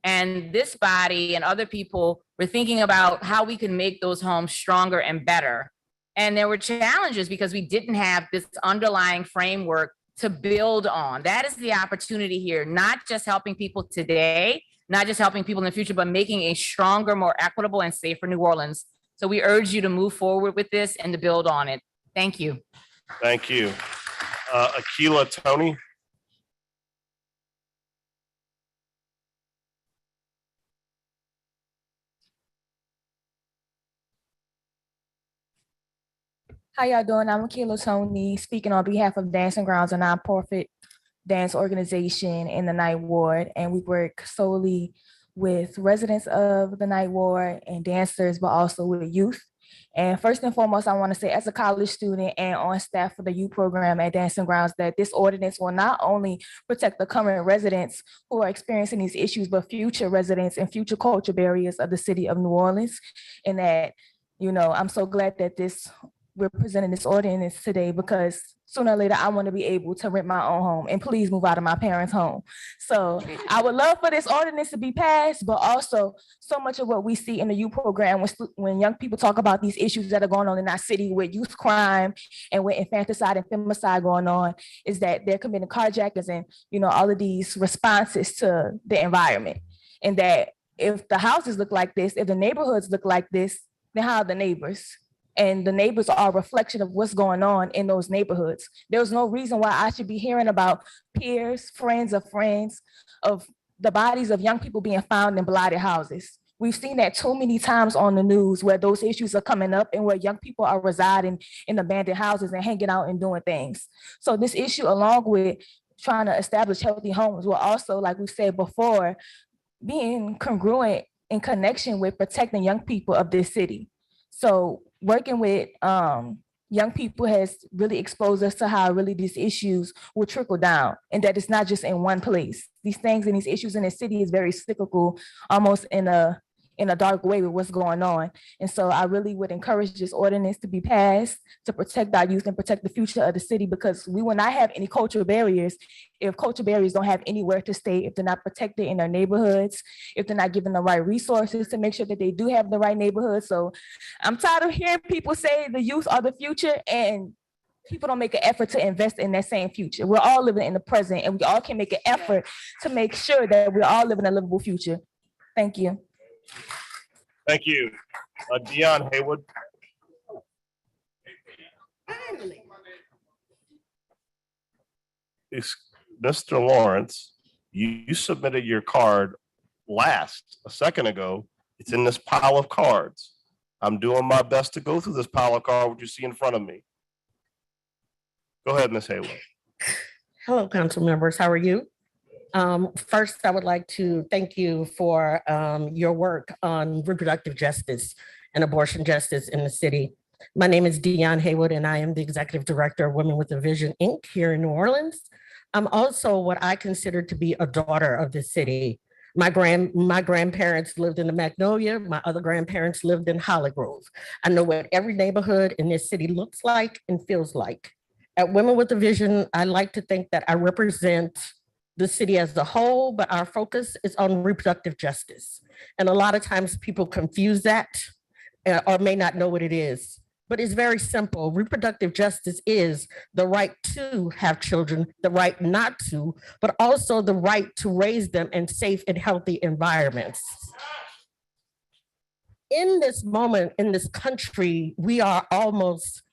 And this body and other people were thinking about how we can make those homes stronger and better. And there were challenges because we didn't have this underlying framework to build on. That is the opportunity here, not just helping people today, not just helping people in the future, but making a stronger, more equitable and safer New Orleans. So we urge you to move forward with this and to build on it. Thank you. Thank you. Akila Tony. How y'all doing? I'm Akila Tony, speaking on behalf of Dancing Grounds, a nonprofit dance organization in the Ninth Ward, and we work solely with residents of the Ninth Ward and dancers, but also with youth. And first and foremost, I want to say, as a college student and on staff for the youth program at Dancing Grounds, that this ordinance will not only protect the current residents who are experiencing these issues, but future residents and future culture barriers of the city of New Orleans. And that, I'm so glad that we're presenting this ordinance today, because sooner or later I want to be able to rent my own home and please move out of my parents' home. So I would love for this ordinance to be passed, but also so much of what we see in the youth program when young people talk about these issues that are going on in our city with youth crime and with infanticide and femicide going on, is that they're committing carjackings and all of these responses to the environment. And that if the houses look like this, if the neighborhoods look like this, then how are the neighbors? And the neighbors are a reflection of what's going on in those neighborhoods. There's no reason why I should be hearing about peers, friends of the bodies of young people being found in blighted houses. We've seen that too many times on the news where those issues are coming up and where young people are residing in abandoned houses and hanging out and doing things. So this issue, along with trying to establish healthy homes, will also, like we said before, being congruent in connection with protecting young people of this city. So working with young people has really exposed us to how really these issues will trickle down, and that it's not just in one place. These things and these issues in the city is very cyclical, almost in a dark way with what's going on. And so I really would encourage this ordinance to be passed to protect our youth and protect the future of the city, because we will not have any cultural barriers if cultural barriers don't have anywhere to stay, if they're not protected in their neighborhoods, if they're not given the right resources to make sure that they do have the right neighborhood. So I'm tired of hearing people say the youth are the future and people don't make an effort to invest in that same future. We're all living in the present, and we all can make an effort to make sure that we're all living a livable future. Thank you. Thank you. Dion Haywood. Mr. Lawrence, you submitted your card a second ago. It's in this pile of cards. I'm doing my best to go through this pile of cards, what you see in front of me. Go ahead, Ms. Haywood. Hello, council members. How are you? First, I would like to thank you for your work on reproductive justice and abortion justice in the city. My name is Dion Haywood, and I am the Executive Director of Women with a Vision, Inc. here in New Orleans. I'm also what I consider to be a daughter of the city. My grandparents lived in the Magnolia. My other grandparents lived in Hollygrove. I know what every neighborhood in this city looks like and feels like. At Women with a Vision, I like to think that I represent the city as a whole, but our focus is on reproductive justice. And a lot of times people confuse that or may not know what it is. but it's very simple. Reproductive justice is the right to have children, the right not to, but also the right to raise them in safe and healthy environments. In this moment in this country, we are almost,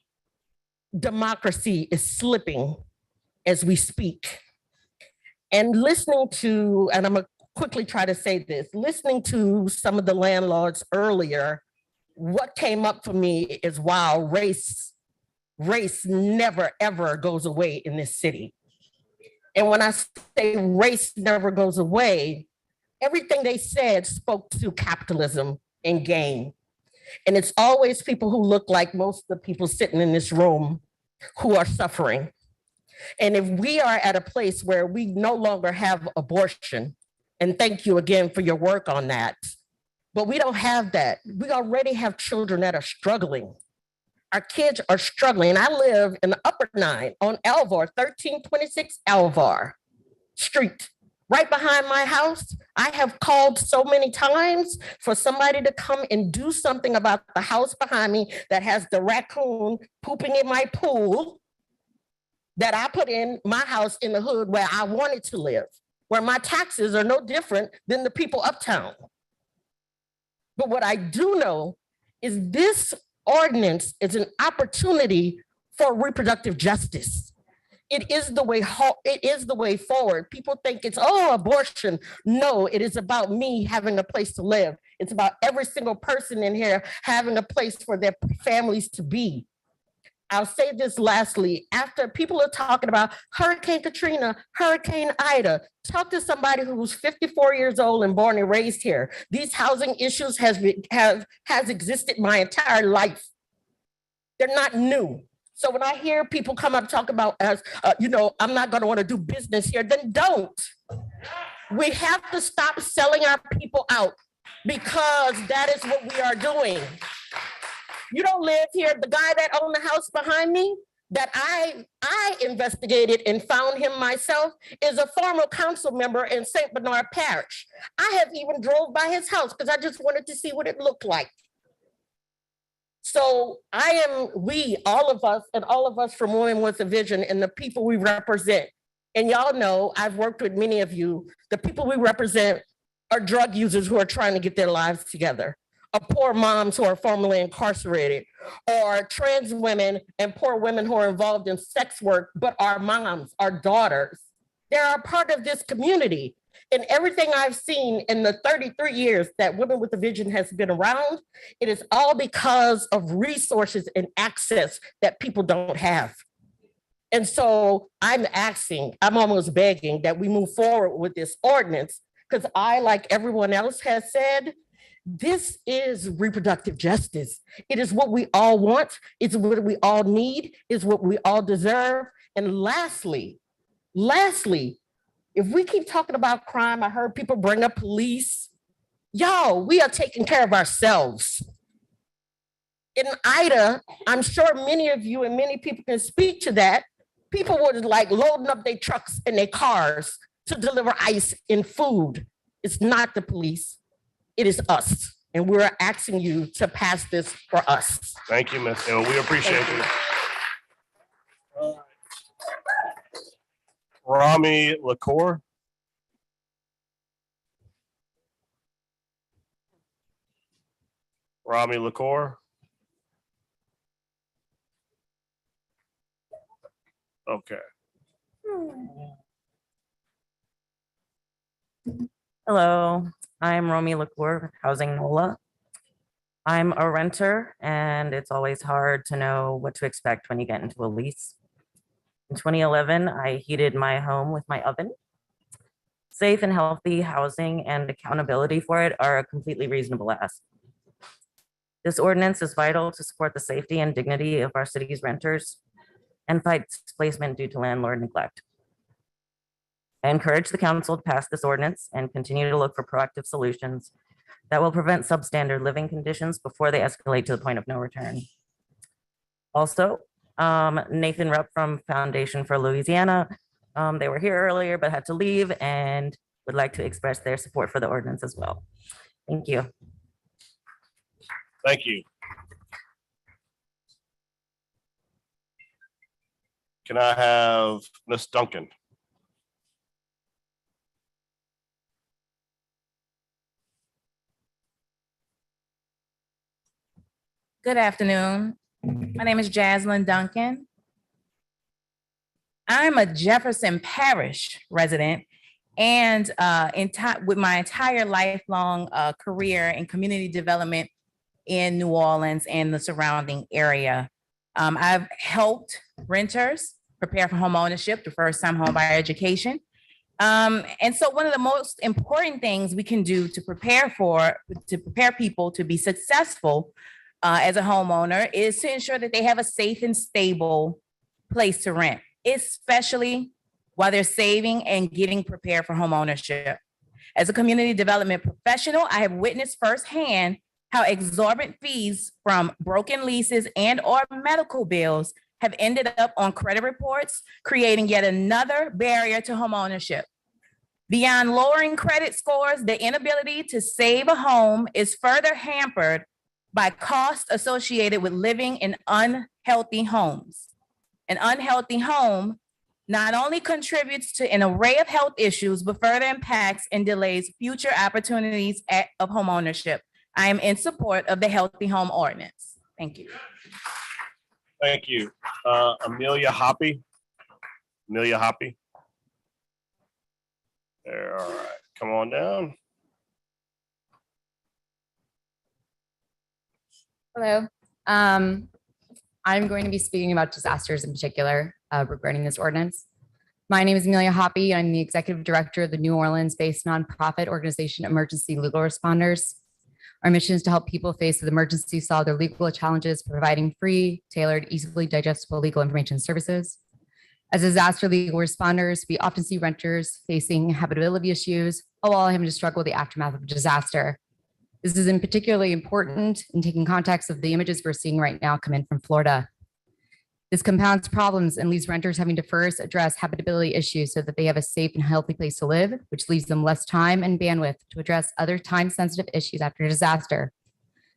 democracy is slipping as we speak. And listening to, and I'm gonna quickly try to say this, listening to some of the landlords earlier, what came up for me is, wow, race never, ever goes away in this city. And when I say race never goes away, everything they said spoke to capitalism and gain. And it's always people who look like most of the people sitting in this room who are suffering. And if we are at a place where we no longer have abortion, and thank you again for your work on that, but we don't have that. We already have children that are struggling. Our kids are struggling. I live in the Upper 9 on Alvar, 1326 Alvar Street, right behind my house. I have called so many times for somebody to come and do something about the house behind me that has the raccoon pooping in my pool that I put in my house in the hood where I wanted to live, where my taxes are no different than the people uptown. But what I do know is this ordinance is an opportunity for reproductive justice. It is the way forward. People think it's, oh, abortion. No, it is about me having a place to live. It's about every single person in here having a place for their families to be. I'll say this lastly, after people are talking about Hurricane Katrina, Hurricane Ida, talk to somebody who's 54 years old and born and raised here. These housing issues has existed my entire life. They're not new. So when I hear people come up talk about us, I'm not gonna wanna do business here, then don't. We have to stop selling our people out because that is what we are doing. You don't live here. The guy that owned the house behind me that I investigated and found him myself is a former council member in St. Bernard Parish. I have even drove by his house because I just wanted to see what it looked like. So all of us from Women with a Vision and the people we represent, and y'all know, I've worked with many of you, the people we represent are drug users who are trying to get their lives together. Poor moms who are formerly incarcerated, or trans women and poor women who are involved in sex work, but our moms, our daughters, they're a part of this community. And everything I've seen in the 33 years that Women with a Vision has been around, it is all because of resources and access that people don't have. And so I'm almost begging that we move forward with this ordinance, because I, like everyone else has said, this is reproductive justice. It is what we all want. It's what we all need. It's what we all deserve. And lastly, if we keep talking about crime, I heard people bring up police. Y'all, we are taking care of ourselves. In Ida, I'm sure many of you and many people can speak to that. People were like loading up their trucks and their cars to deliver ice and food. It's not the police. It is us, and we're asking you to pass this for us. Thank you, Ms. Hill. We appreciate you. Rami Lacour. Rami Lacour. Okay. Hello, I'm Romy Lacour with Housing NOLA. I'm a renter, and it's always hard to know what to expect when you get into a lease. In 2011, I heated my home with my oven. Safe and healthy housing and accountability for it are a completely reasonable ask. This ordinance is vital to support the safety and dignity of our city's renters and fight displacement due to landlord neglect. I encourage the council to pass this ordinance and continue to look for proactive solutions that will prevent substandard living conditions before they escalate to the point of no return. Also, Nathan Rupp from Foundation for Louisiana, they were here earlier but had to leave and would like to express their support for the ordinance as well. Thank you. Thank you. Can I have Miss Duncan? Good afternoon. My name is Jasmine Duncan. I'm a Jefferson Parish resident and with my entire lifelong career in community development in New Orleans and the surrounding area. I've helped renters prepare for home ownership, the first-time home buyer education. And so one of the most important things we can do to prepare people to be successful as a homeowner is to ensure that they have a safe and stable place to rent, especially while they're saving and getting prepared for home ownership. As a community development professional, I have witnessed firsthand how exorbitant fees from broken leases and or medical bills have ended up on credit reports, creating yet another barrier to home ownership. Beyond lowering credit scores, the inability to save a home is further hampered by costs associated with living in unhealthy homes. An unhealthy home not only contributes to an array of health issues, but further impacts and delays future opportunities of home ownership. I am in support of the Healthy Home Ordinance. Thank you. Thank you. Amelia Hoppy. Amelia Hoppy. There, all right. Come on down. Hello. I'm going to be speaking about disasters in particular regarding this ordinance. My name is Amelia Hoppy. I'm the executive director of the New Orleans-based nonprofit organization Emergency Legal Responders. Our mission is to help people faced with emergency solve their legal challenges, providing free, tailored, easily digestible legal information services. As disaster legal responders, we often see renters facing habitability issues while having to struggle with the aftermath of a disaster. This is particularly important in taking context of the images we're seeing right now come in from Florida. This compounds problems and leaves renters having to first address habitability issues so that they have a safe and healthy place to live, which leaves them less time and bandwidth to address other time-sensitive issues after a disaster.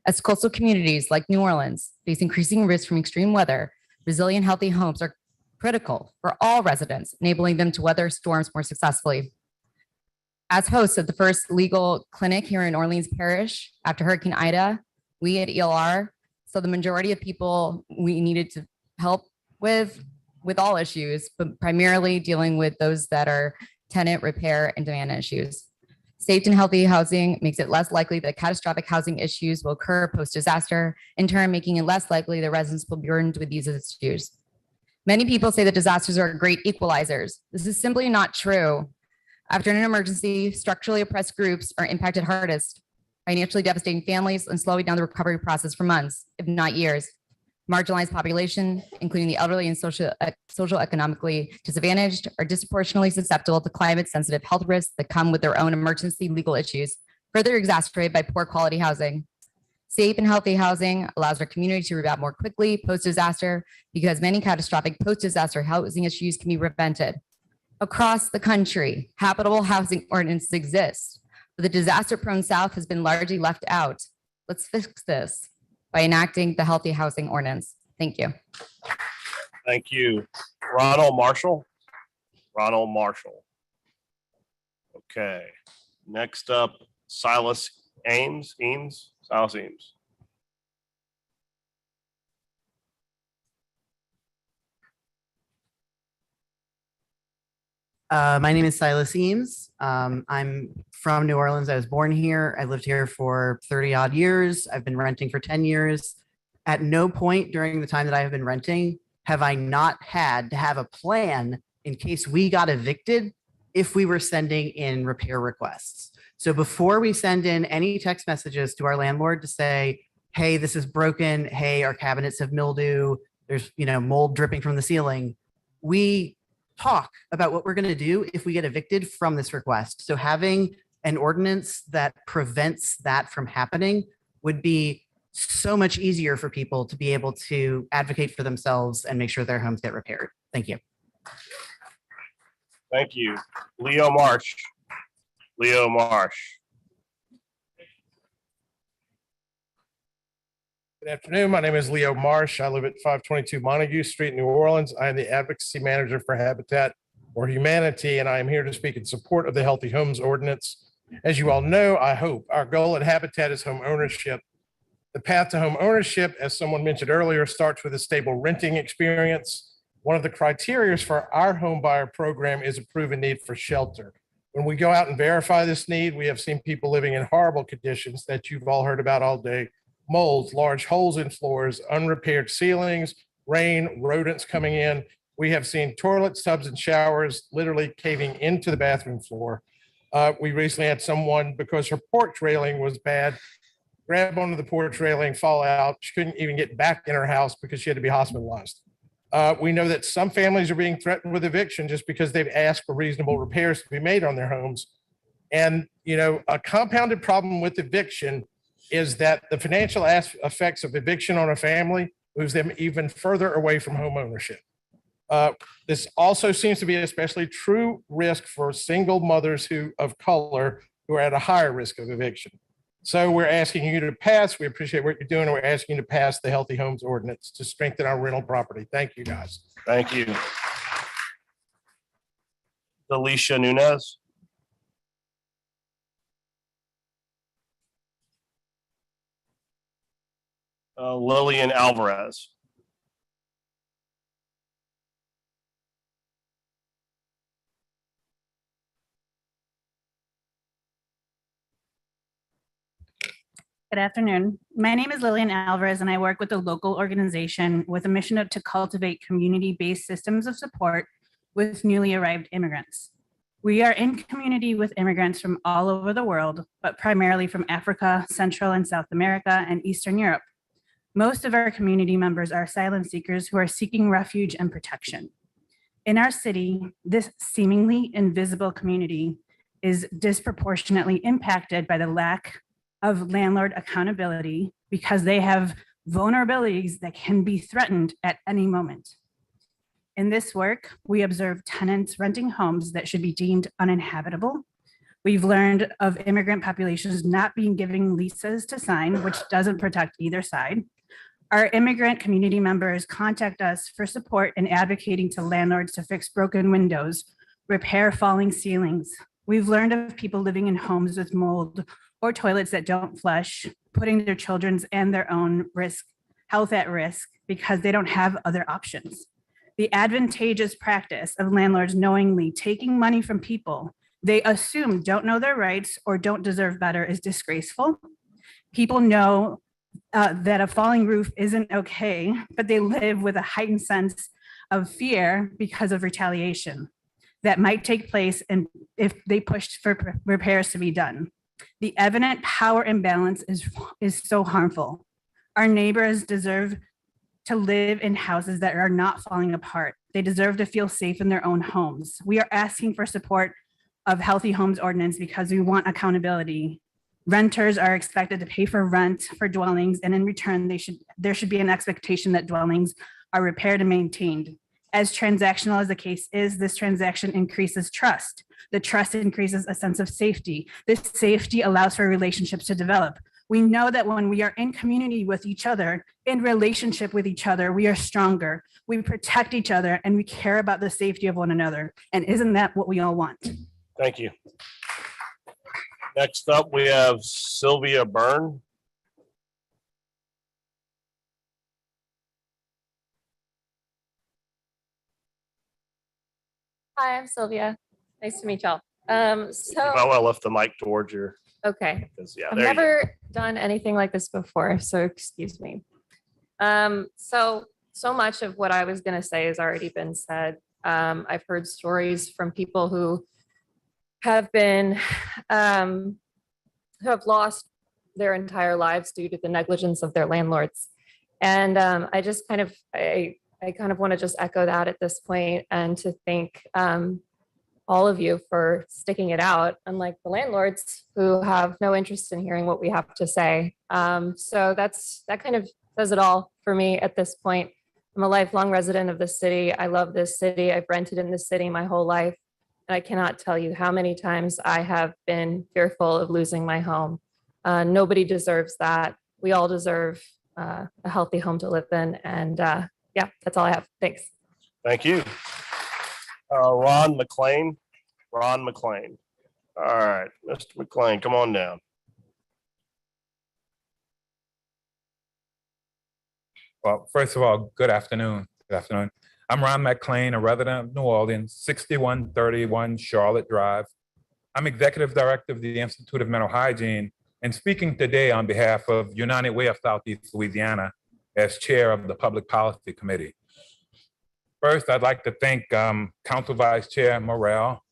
As coastal communities like New Orleans face increasing risks from extreme weather, resilient, healthy homes are critical for all residents, enabling them to weather storms more successfully. As hosts of the first legal clinic here in Orleans Parish after Hurricane Ida, we at ELR saw the majority of people we needed to help with all issues, but primarily dealing with those that are tenant, repair, and demand issues. Safe and healthy housing makes it less likely that catastrophic housing issues will occur post-disaster, in turn making it less likely that residents will be burdened with these issues. Many people say that disasters are great equalizers. This is simply not true. After an emergency, structurally oppressed groups are impacted hardest, financially devastating families and slowing down the recovery process for months, if not years. Marginalized population, including the elderly and social economically disadvantaged, are disproportionately susceptible to climate-sensitive health risks that come with their own emergency legal issues, further exacerbated by poor quality housing. Safe and healthy housing allows our community to rebound more quickly post-disaster because many catastrophic post-disaster housing issues can be prevented. Across the country, habitable housing ordinances exist, but the disaster-prone South has been largely left out. Let's fix this by enacting the Healthy Housing Ordinance. Thank you. Thank you. Ronald Marshall. Ronald Marshall. Okay. Next up, Silas Ames. Silas Ames. My name is Silas Eames. I'm from New Orleans. I was born here. I lived here for 30 odd years. I've been renting for 10 years. At no point during the time that I have been renting have I not had to have a plan in case we got evicted if we were sending in repair requests. So before we send in any text messages to our landlord to say, hey, this is broken. Hey, our cabinets have mildew. There's mold dripping from the ceiling. We talk about what we're going to do if we get evicted from this request. So having an ordinance that prevents that from happening would be so much easier for people to be able to advocate for themselves and make sure their homes get repaired. Thank you. Thank you. Leo Marsh. Leo Marsh. Good afternoon. My name is Leo Marsh. I live at 522 Montague Street, New Orleans. I am the advocacy manager for Habitat for Humanity, and I am here to speak in support of the Healthy Homes Ordinance. As you all know, I hope our goal at Habitat is home ownership. The path to home ownership, as someone mentioned earlier, starts with a stable renting experience. One of the criteria for our home buyer program is a proven need for shelter. When we go out and verify this need, we have seen people living in horrible conditions that you've all heard about all day. Molds, large holes in floors, unrepaired ceilings, rain, rodents coming in. We have seen toilets, tubs, and showers literally caving into the bathroom floor. We recently had someone, because her porch railing was bad, grab onto the porch railing, fall out. She couldn't even get back in her house because she had to be hospitalized. We know that some families are being threatened with eviction just because they've asked for reasonable repairs to be made on their homes. And, a compounded problem with eviction is that the financial effects of eviction on a family moves them even further away from home ownership. This also seems to be especially true risk for single mothers of color who are at a higher risk of eviction. So we're asking you to pass, we appreciate what you're doing, and we're asking you to pass the Healthy Homes Ordinance to strengthen our rental property. Thank you, guys. Thank you. Alicia Nunez. Lillian Alvarez. Good afternoon. My name is Lillian Alvarez, and I work with a local organization with a mission to cultivate community-based systems of support with newly arrived immigrants. We are in community with immigrants from all over the world, but primarily from Africa, Central and South America, and Eastern Europe. Most of our community members are asylum seekers who are seeking refuge and protection. In our city, this seemingly invisible community is disproportionately impacted by the lack of landlord accountability because they have vulnerabilities that can be threatened at any moment. In this work, we observe tenants renting homes that should be deemed uninhabitable. We've learned of immigrant populations not being given leases to sign, which doesn't protect either side. Our immigrant community members contact us for support in advocating to landlords to fix broken windows, repair falling ceilings. We've learned of people living in homes with mold or toilets that don't flush, putting their children's and their own health at risk because they don't have other options. The advantageous practice of landlords knowingly taking money from people they assume don't know their rights or don't deserve better is disgraceful. People know that a falling roof isn't okay, but they live with a heightened sense of fear because of retaliation that might take place and if they pushed for repairs to be done. The evident power imbalance is so harmful. Our neighbors deserve to live in houses that are not falling apart. They deserve to feel safe in their own homes. We are asking for support of Healthy Homes Ordinance because we want accountability. Renters are expected to pay for rent for dwellings, and in return, there should be an expectation that dwellings are repaired and maintained. As transactional as the case is, this transaction increases trust. The trust increases a sense of safety. This safety allows for relationships to develop. We know that when we are in community with each other, in relationship with each other, we are stronger. We protect each other and we care about the safety of one another. And isn't that what we all want? Thank you. Next up, we have Sylvia Byrne. Hi, I'm Sylvia. Nice to meet y'all. I left the mic towards your. Okay. Yeah, I've there you go. never done anything like this before, so excuse me. So much of what I was going to say has already been said. I've heard stories from people who have been, who have lost their entire lives due to the negligence of their landlords. And I just kind of, I kind of want to just echo that at this point and to thank all of you for sticking it out, unlike the landlords who have no interest in hearing what we have to say. So that kind of says it all for me at this point. I'm a lifelong resident of this city. I love this city. I've rented in this city my whole life. And I cannot tell you how many times I have been fearful of losing my home. Nobody deserves that. We all deserve a healthy home to live in. And yeah, that's all I have. Thanks. Thank you. Ron McLean. Ron McLean. All right, Mr. McLean, come on down. Well, first of all, good afternoon. Good afternoon. I'm Ron McLean, a resident of New Orleans, 6131 Charlotte Drive. I'm Executive Director of the Institute of Mental Hygiene and speaking today on behalf of United Way of Southeast Louisiana as Chair of the Public Policy Committee. First, I'd like to thank Council Vice Chair Morrell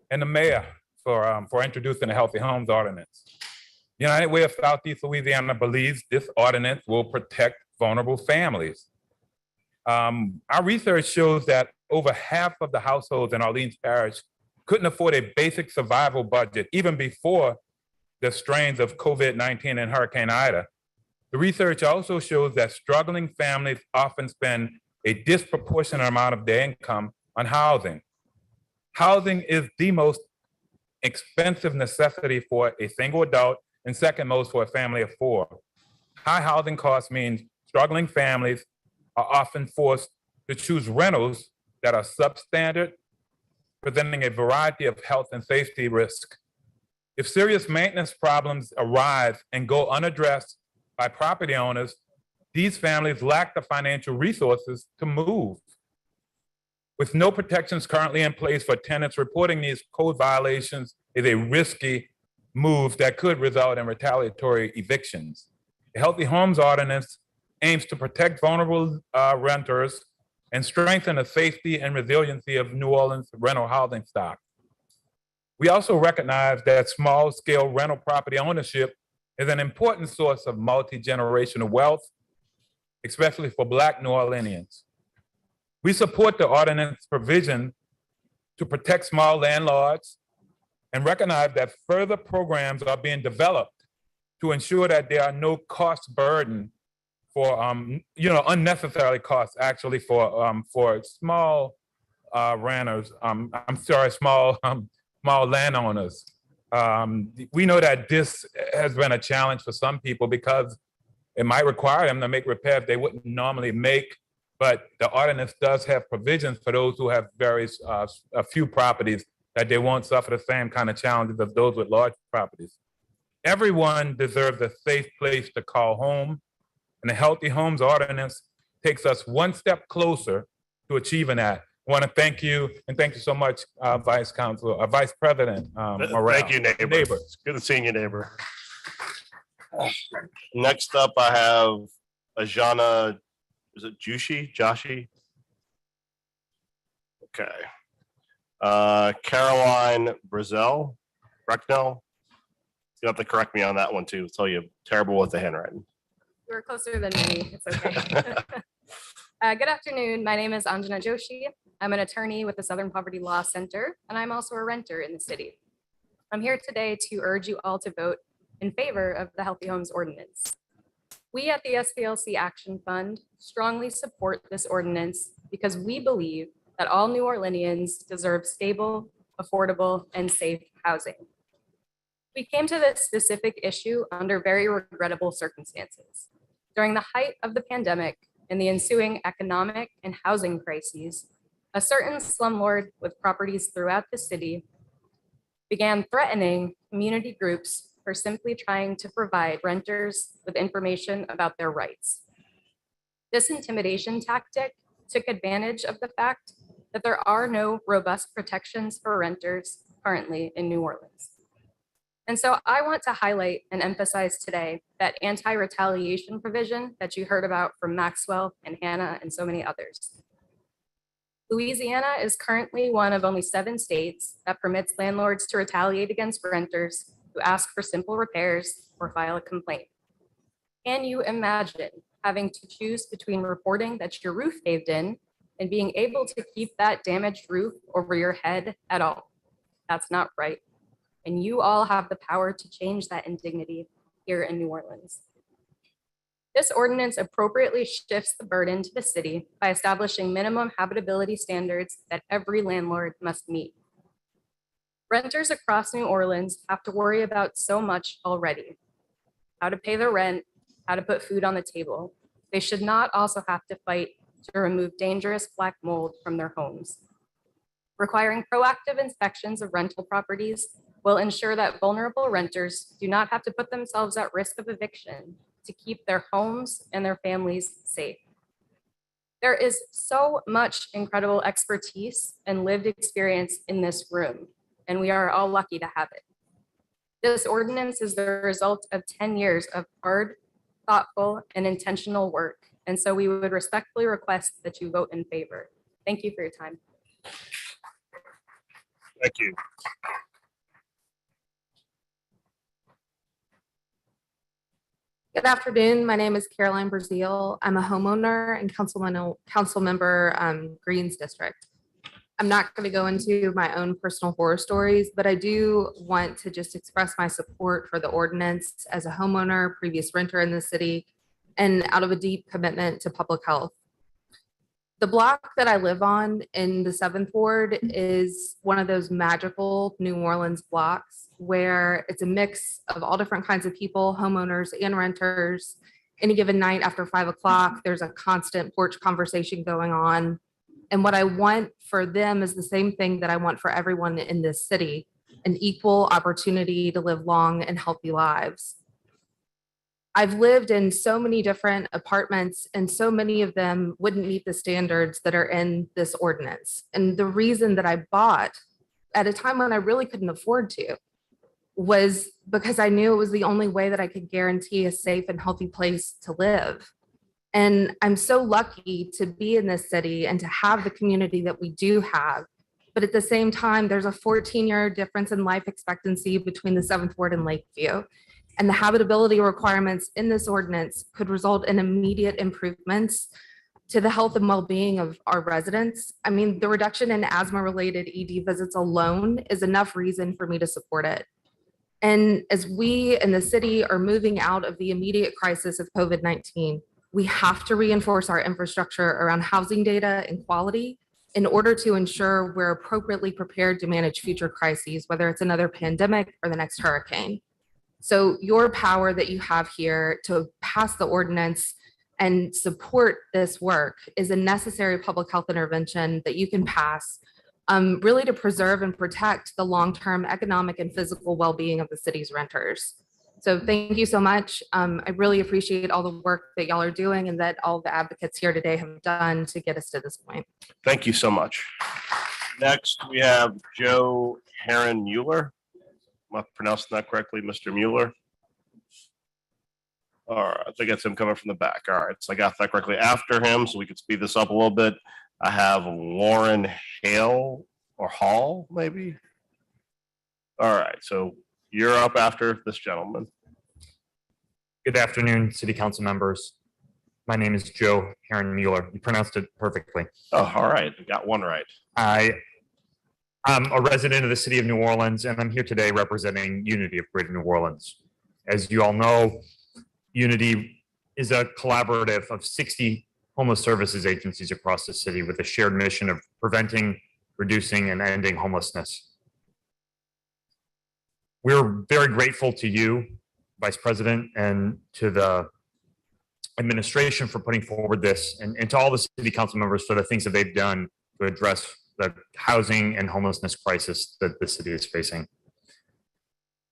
and the Mayor for introducing the Healthy Homes Ordinance. United Way of Southeast Louisiana believes this ordinance will protect vulnerable families. Our research shows that over half of the households in Orleans Parish couldn't afford a basic survival budget even before the strains of COVID-19 and Hurricane Ida. The research also shows that struggling families often spend a disproportionate amount of their income on housing. Housing is the most expensive necessity for a single adult and second most for a family of four. High housing costs means struggling families are often forced to choose rentals that are substandard, presenting a variety of health and safety risks. If serious maintenance problems arise and go unaddressed by property owners, these families lack the financial resources to move. With no protections currently in place for tenants, reporting these code violations is a risky move that could result in retaliatory evictions. The Healthy Homes Ordinance aims to protect vulnerable renters and strengthen the safety and resiliency of New Orleans rental housing stock. We also recognize that small-scale rental property ownership is an important source of multi-generational wealth, especially for Black New Orleanians. We support the ordinance provision to protect small landlords and recognize that further programs are being developed to ensure that there are no cost burden for unnecessary costs actually for small renters. Small landowners. We know that this has been a challenge for some people because it might require them to make repairs they wouldn't normally make, but the ordinance does have provisions for those who have a few properties that they won't suffer the same kind of challenges as those with large properties. Everyone deserves a safe place to call home, and the Healthy Homes Ordinance takes us one step closer to achieving that. I want to thank you, and thank you so much, Vice President Morrell. Thank you, neighbor. It's good seeing you, neighbor. Next up, I have Ajana, is it Joshi? Okay. Caroline Bracknell. You have to correct me on that one too. I'll tell you, I'm terrible with the handwriting. You were closer than me. It's okay. Good afternoon. My name is Anjana Joshi. I'm an attorney with the Southern Poverty Law Center, and I'm also a renter in the city. I'm here today to urge you all to vote in favor of the Healthy Homes Ordinance. We at the SPLC Action Fund strongly support this ordinance because we believe that all New Orleanians deserve stable, affordable, and safe housing. We came to this specific issue under very regrettable circumstances. During the height of the pandemic and the ensuing economic and housing crises, a certain slumlord with properties throughout the city began threatening community groups for simply trying to provide renters with information about their rights. This intimidation tactic took advantage of the fact that there are no robust protections for renters currently in New Orleans. And so I want to highlight and emphasize today that anti-retaliation provision that you heard about from Maxwell and Hannah and so many others. Louisiana is currently one of only 7 states that permits landlords to retaliate against renters who ask for simple repairs or file a complaint. Can you imagine having to choose between reporting that your roof caved in and being able to keep that damaged roof over your head at all? That's not right. And you all have the power to change that indignity here in New Orleans. This ordinance appropriately shifts the burden to the city by establishing minimum habitability standards that every landlord must meet. Renters across New Orleans have to worry about so much already: how to pay their rent, how to put food on the table, They should not also have to fight to remove dangerous black mold from their homes. Requiring proactive inspections of rental properties will ensure that vulnerable renters do not have to put themselves at risk of eviction to keep their homes and their families safe. There is so much incredible expertise and lived experience in this room, and we are all lucky to have it. This ordinance is the result of 10 years of hard, thoughtful, and intentional work, and so we would respectfully request that you vote in favor. Thank you for your time. Thank you. Good afternoon. My name is Caroline Brazil. I'm a homeowner and council member, Greens District. I'm not going to go into my own personal horror stories, but I do want to just express my support for the ordinance as a homeowner, previous renter in the city, and out of a deep commitment to public health. The block that I live on in the 7th Ward is one of those magical New Orleans blocks where it's a mix of all different kinds of people, homeowners and renters. Any given night after 5 o'clock, there's a constant porch conversation going on. And what I want for them is the same thing that I want for everyone in this city, an equal opportunity to live long and healthy lives. I've lived in so many different apartments and so many of them wouldn't meet the standards that are in this ordinance. And the reason that I bought at a time when I really couldn't afford to was because I knew it was the only way that I could guarantee a safe and healthy place to live. And I'm so lucky to be in this city and to have the community that we do have. But at the same time, there's a 14-year difference in life expectancy between the 7th Ward and Lakeview. And the habitability requirements in this ordinance could result in immediate improvements to the health and well-being of our residents. I mean, the reduction in asthma-related ED visits alone is enough reason for me to support it. And as we in the city are moving out of the immediate crisis of COVID-19, we have to reinforce our infrastructure around housing data and quality in order to ensure we're appropriately prepared to manage future crises, whether it's another pandemic or the next hurricane. So your power that you have here to pass the ordinance and support this work is a necessary public health intervention that you can pass really to preserve and protect the long-term economic and physical well-being of the city's renters. So thank you so much. I really appreciate all the work that y'all are doing and that all the advocates here today have done to get us to this point. Thank you so much. Next, we have Joe Heron Mueller. Am I pronouncing that correctly, Mr. Mueller? All right, I think that's him coming from the back. All right, so I got that correctly. After him, so we could speed this up a little bit, I have Lauren Hale or Hall, maybe. All right, so you're up after this gentleman. Good afternoon, City Council members. My name is Joe Heron Mueller. You pronounced it perfectly. Oh, all right, I got one right. I'm a resident of the city of New Orleans, and I'm here today representing Unity of Greater New Orleans. As you all know, Unity is a collaborative of 60 homeless services agencies across the city with a shared mission of preventing, reducing, and ending homelessness. We're very grateful to you, Vice President, and to the administration for putting forward this, and to all the city council members for the things that they've done to address the housing and homelessness crisis that the city is facing.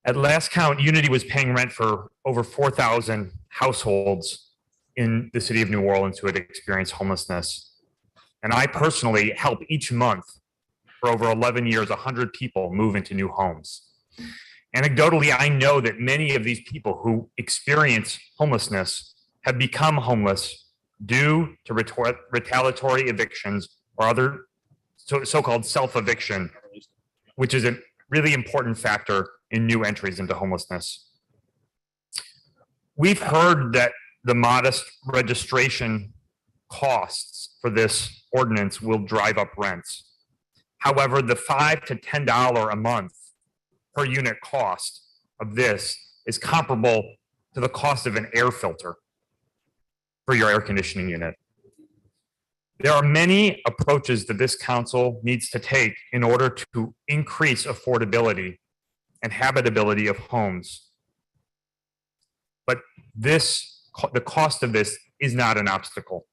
At last count, Unity was paying rent for over 4,000 households in the city of New Orleans who had experienced homelessness. And I personally help each month for over 11 years, 100 people move into new homes. Anecdotally, I know that many of these people who experience homelessness have become homeless due to retaliatory evictions or other so-called self-eviction, which is a really important factor in new entries into homelessness. We've heard that the modest registration costs for this ordinance will drive up rents. However, the $5 to $10 a month per unit cost of this is comparable to the cost of an air filter for your air conditioning unit. There are many approaches that this council needs to take in order to increase affordability and habitability of homes. But the cost of this is not an obstacle.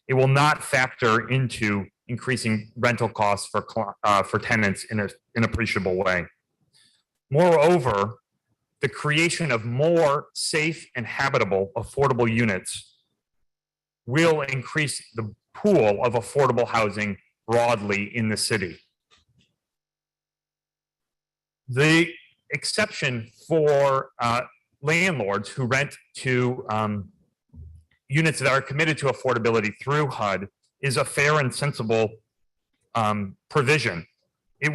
It will not factor into increasing rental costs for tenants in an appreciable way. Moreover, the creation of more safe and habitable affordable units will increase the pool of affordable housing broadly in the city. The exception for landlords who rent to units that are committed to affordability through HUD is a fair and sensible provision. It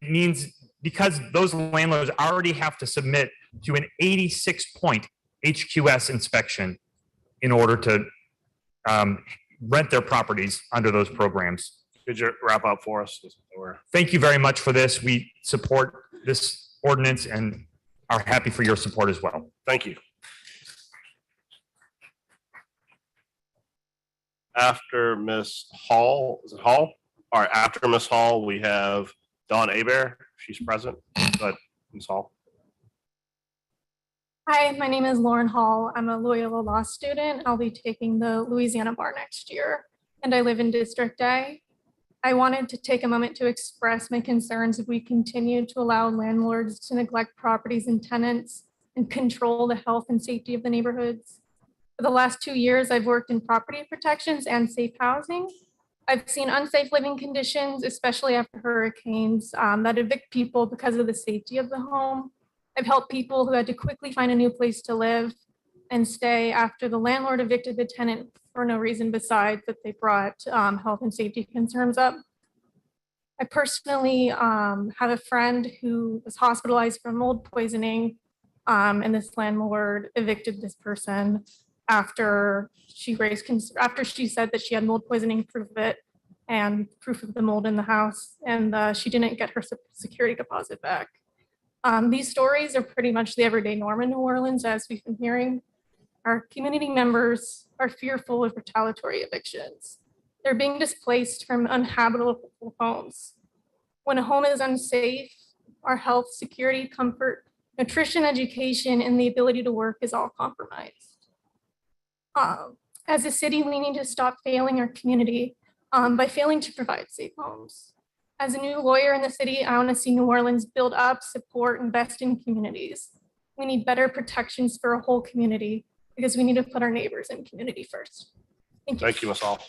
means because those landlords already have to submit to an 86-point HQS inspection in order to rent their properties under those programs. Could you wrap up for us? Thank you very much for this. We support this ordinance and are happy for your support as well. Thank you. After Ms. Hall, is it Hall? All right, after Ms. Hall, we have Dawn Aber. She's present, but Ms. Hall. Hi, my name is Lauren Hall. I'm a Loyola Law student. I'll be taking the Louisiana bar next year, and I live in District A. I wanted to take a moment to express my concerns if we continue to allow landlords to neglect properties and tenants and control the health and safety of the neighborhoods. For the last 2 years, I've worked in property protections and safe housing. I've seen unsafe living conditions, especially after hurricanes, that evict people because of the safety of the home. I've helped people who had to quickly find a new place to live and stay after the landlord evicted the tenant for no reason besides that they brought health and safety concerns up. I personally have a friend who was hospitalized for mold poisoning, and this landlord evicted this person after she said that she had mold poisoning, proof of it, and proof of the mold in the house, and she didn't get her security deposit back. These stories are pretty much the everyday norm in New Orleans, as we've been hearing. Our community members are fearful of retaliatory evictions. They're being displaced from uninhabitable homes. When a home is unsafe, our health, security, comfort, nutrition, education, and the ability to work is all compromised. As a city, we need to stop failing our community by failing to provide safe homes. As a new lawyer in the city, I want to see New Orleans build up, support, invest in communities. We need better protections for a whole community because we need to put our neighbors and community first. Thank you, Ms. Hall.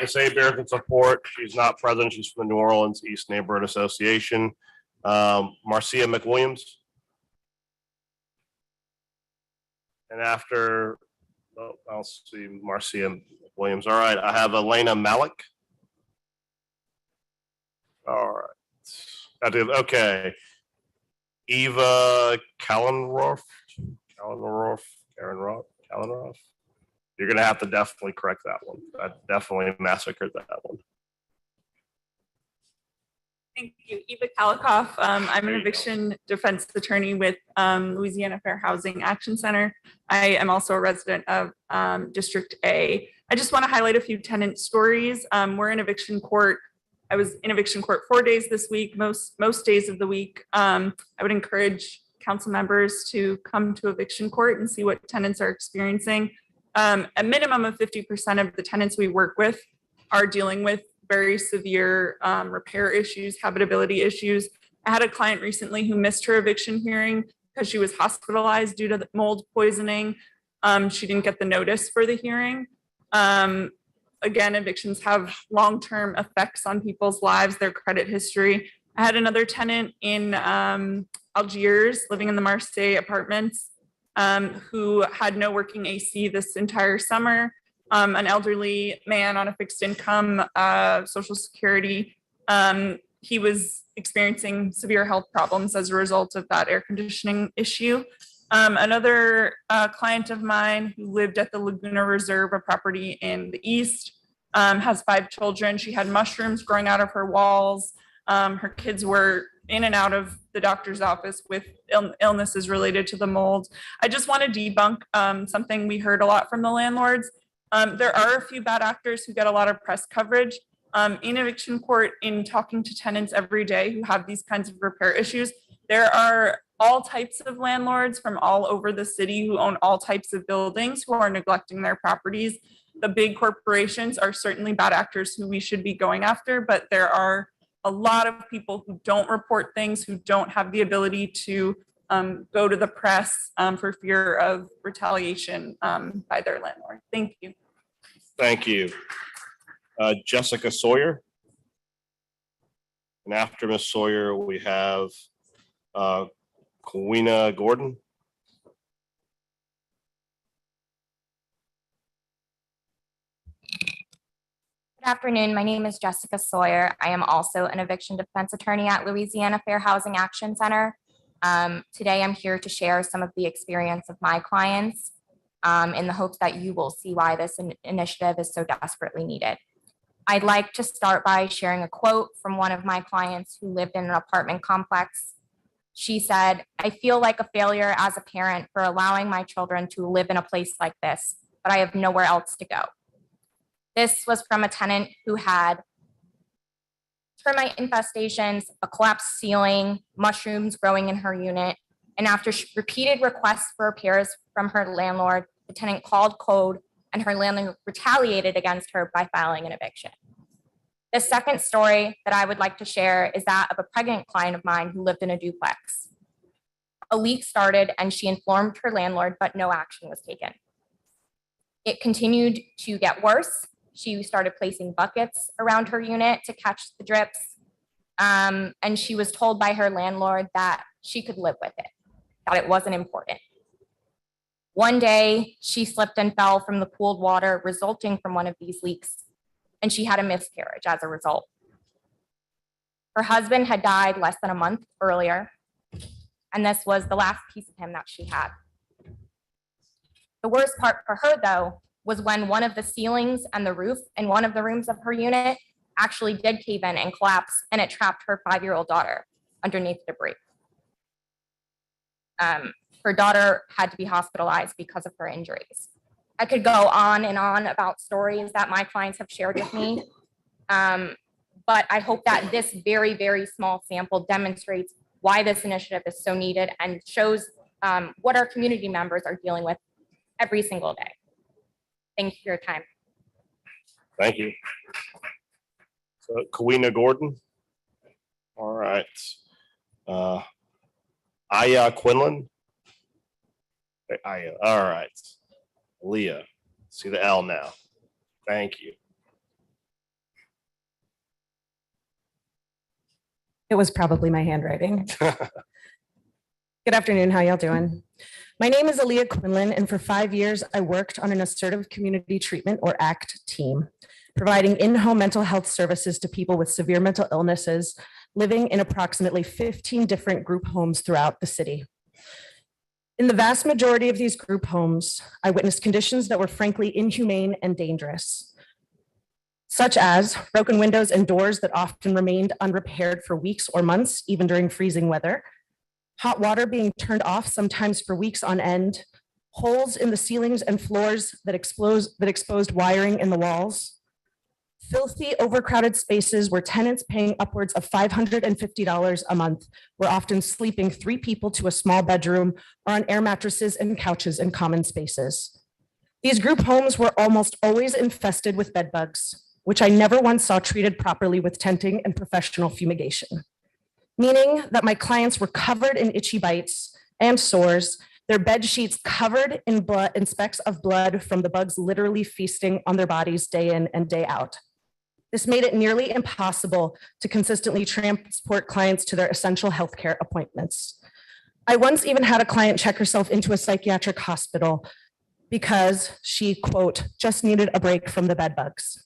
Ms. Aber can support. She's not present. She's from the New Orleans East Neighborhood Association. Marcia McWilliams. And after, I'll see Marcia McWilliams. All right, I have Elena Malik. All right. I did, okay. Eva Kallenroff. You're gonna have to definitely correct that one. I definitely massacred that one. Thank you. Eva Kalikoff. I'm an eviction defense attorney with Louisiana Fair Housing Action Center. I am also a resident of District A. I just want to highlight a few tenant stories. We're in eviction court. I was in eviction court 4 days this week, most days of the week. I would encourage council members to come to eviction court and see what tenants are experiencing. A minimum of 50% of the tenants we work with are dealing with very severe repair issues, habitability issues. I had a client recently who missed her eviction hearing because she was hospitalized due to the mold poisoning. She didn't get the notice for the hearing. Again, evictions have long-term effects on people's lives, their credit history. I had another tenant in Algiers living in the Marseille apartments who had no working AC this entire summer. An elderly man on a fixed income, Social Security. He was experiencing severe health problems as a result of that air conditioning issue. Another client of mine who lived at the Laguna Reserve, a property in the east, has 5 children. She had mushrooms growing out of her walls. Her kids were in and out of the doctor's office with illnesses related to the mold. I just want to debunk something we heard a lot from the landlords. There are a few bad actors who get a lot of press coverage. In eviction court, in talking to tenants every day who have these kinds of repair issues, there are all types of landlords from all over the city who own all types of buildings who are neglecting their properties. The big corporations are certainly bad actors who we should be going after, but there are a lot of people who don't report things, who don't have the ability to go to the press for fear of retaliation by their landlord. Thank you. Thank you. Jessica Sawyer. And after Ms. Sawyer, we have Kawina Gordon. Good afternoon. My name is Jessica Sawyer. I am also an eviction defense attorney at Louisiana Fair Housing Action Center. Today, I'm here to share some of the experience of my clients in the hopes that you will see why this initiative is so desperately needed. I'd like to start by sharing a quote from one of my clients who lived in an apartment complex. She said, "I feel like a failure as a parent for allowing my children to live in a place like this, but I have nowhere else to go." This was from a tenant who had termite infestations, a collapsed ceiling, mushrooms growing in her unit, and after repeated requests for repairs from her landlord, the tenant called code and her landlord retaliated against her by filing an eviction. The second story that I would like to share is that of a pregnant client of mine who lived in a duplex. A leak started and she informed her landlord, but no action was taken. It continued to get worse. She started placing buckets around her unit to catch the drips. And she was told by her landlord that she could live with it, that it wasn't important. One day, she slipped and fell from the pooled water resulting from one of these leaks, and she had a miscarriage as a result. Her husband had died less than a month earlier, and this was the last piece of him that she had. The worst part for her, though, was when one of the ceilings and the roof in one of the rooms of her unit actually did cave in and collapse, and it trapped her 5-year-old daughter underneath the debris. Her daughter had to be hospitalized because of her injuries. I could go on and on about stories that my clients have shared with me, but I hope that this very, very small sample demonstrates why this initiative is so needed and shows what our community members are dealing with every single day. Thank you for your time. Thank you. So Kawina Gordon. All right. Aaliyah Quinlan. Aaliyah. All right. Aaliyah. See the L now. Thank you. It was probably my handwriting. Good afternoon. How y'all doing? My name is Aaliyah Quinlan, and for 5 years, I worked on an assertive community treatment or ACT team, providing in-home mental health services to people with severe mental illnesses living in approximately 15 different group homes throughout the city. In the vast majority of these group homes, I witnessed conditions that were frankly inhumane and dangerous, such as broken windows and doors that often remained unrepaired for weeks or months, even during freezing weather, hot water being turned off sometimes for weeks on end, holes in the ceilings and floors that exposed wiring in the walls, filthy, overcrowded spaces where tenants paying upwards of $550 a month were often sleeping 3 people to a small bedroom or on air mattresses and couches in common spaces. These group homes were almost always infested with bed bugs, which I never once saw treated properly with tenting and professional fumigation, meaning that my clients were covered in itchy bites and sores, their bed sheets covered in blood and specks of blood from the bugs literally feasting on their bodies day in and day out. This made it nearly impossible to consistently transport clients to their essential healthcare appointments. I once even had a client check herself into a psychiatric hospital because she, quote, just needed a break from the bed bugs.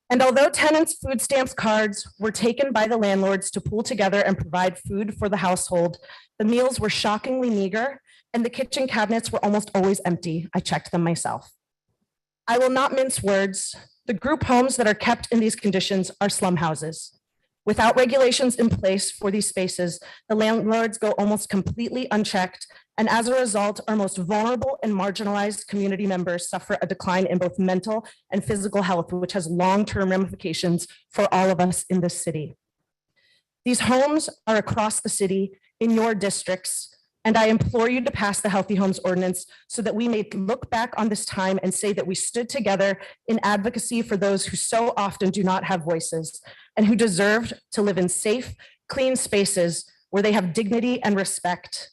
And although tenants' food stamps cards were taken by the landlords to pool together and provide food for the household, the meals were shockingly meager and the kitchen cabinets were almost always empty. I checked them myself. I will not mince words. The group homes that are kept in these conditions are slum houses. Without regulations in place for these spaces, the landlords go almost completely unchecked, and as a result, our most vulnerable and marginalized community members suffer a decline in both mental and physical health, which has long-term ramifications for all of us in this city. These homes are across the city in your districts. And I implore you to pass the Healthy Homes Ordinance so that we may look back on this time and say that we stood together in advocacy for those who so often do not have voices and who deserve to live in safe, clean spaces where they have dignity and respect.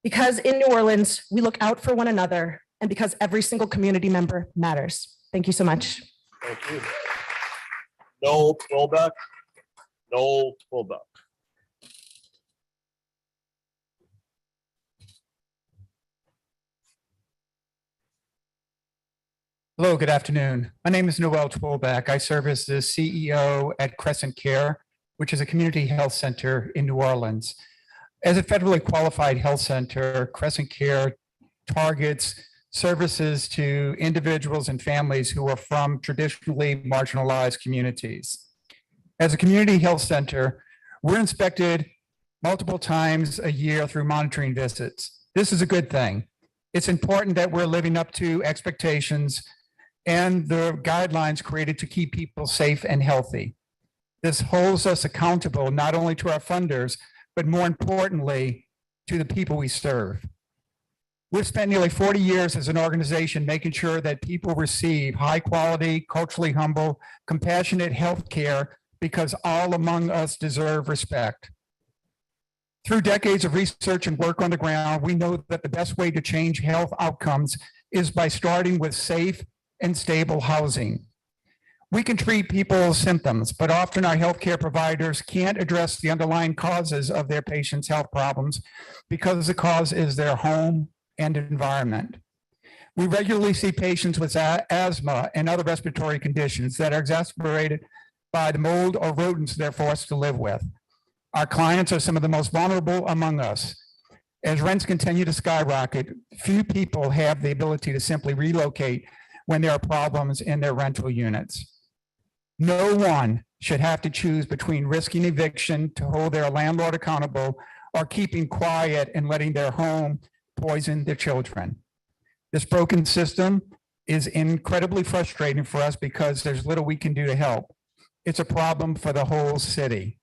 Because in New Orleans, we look out for one another, and because every single community member matters. Thank you so much. Thank you. Noel Twilbeck. Noel Twilbeck. Hello, good afternoon. My name is Noel Twilbeck. I serve as the CEO at Crescent Care, which is a community health center in New Orleans. As a federally qualified health center, Crescent Care targets services to individuals and families who are from traditionally marginalized communities. As a community health center, we're inspected multiple times a year through monitoring visits. This is a good thing. It's important that we're living up to expectations and the guidelines created to keep people safe and healthy. This holds us accountable not only to our funders, but more importantly, to the people we serve. We've spent nearly 40 years as an organization making sure that people receive high quality, culturally humble, compassionate health care because all among us deserve respect. Through decades of research and work on the ground, we know that the best way to change health outcomes is by starting with safe and stable housing. We can treat people's symptoms, but often our healthcare providers can't address the underlying causes of their patients' health problems because the cause is their home and environment. We regularly see patients with asthma and other respiratory conditions that are exacerbated by the mold or rodents they're forced to live with. Our clients are some of the most vulnerable among us. As rents continue to skyrocket, few people have the ability to simply relocate when there are problems in their rental units. No one should have to choose between risking eviction to hold their landlord accountable or keeping quiet and letting their home poison their children. This broken system is incredibly frustrating for us because there's little we can do to help. It's a problem for the whole city.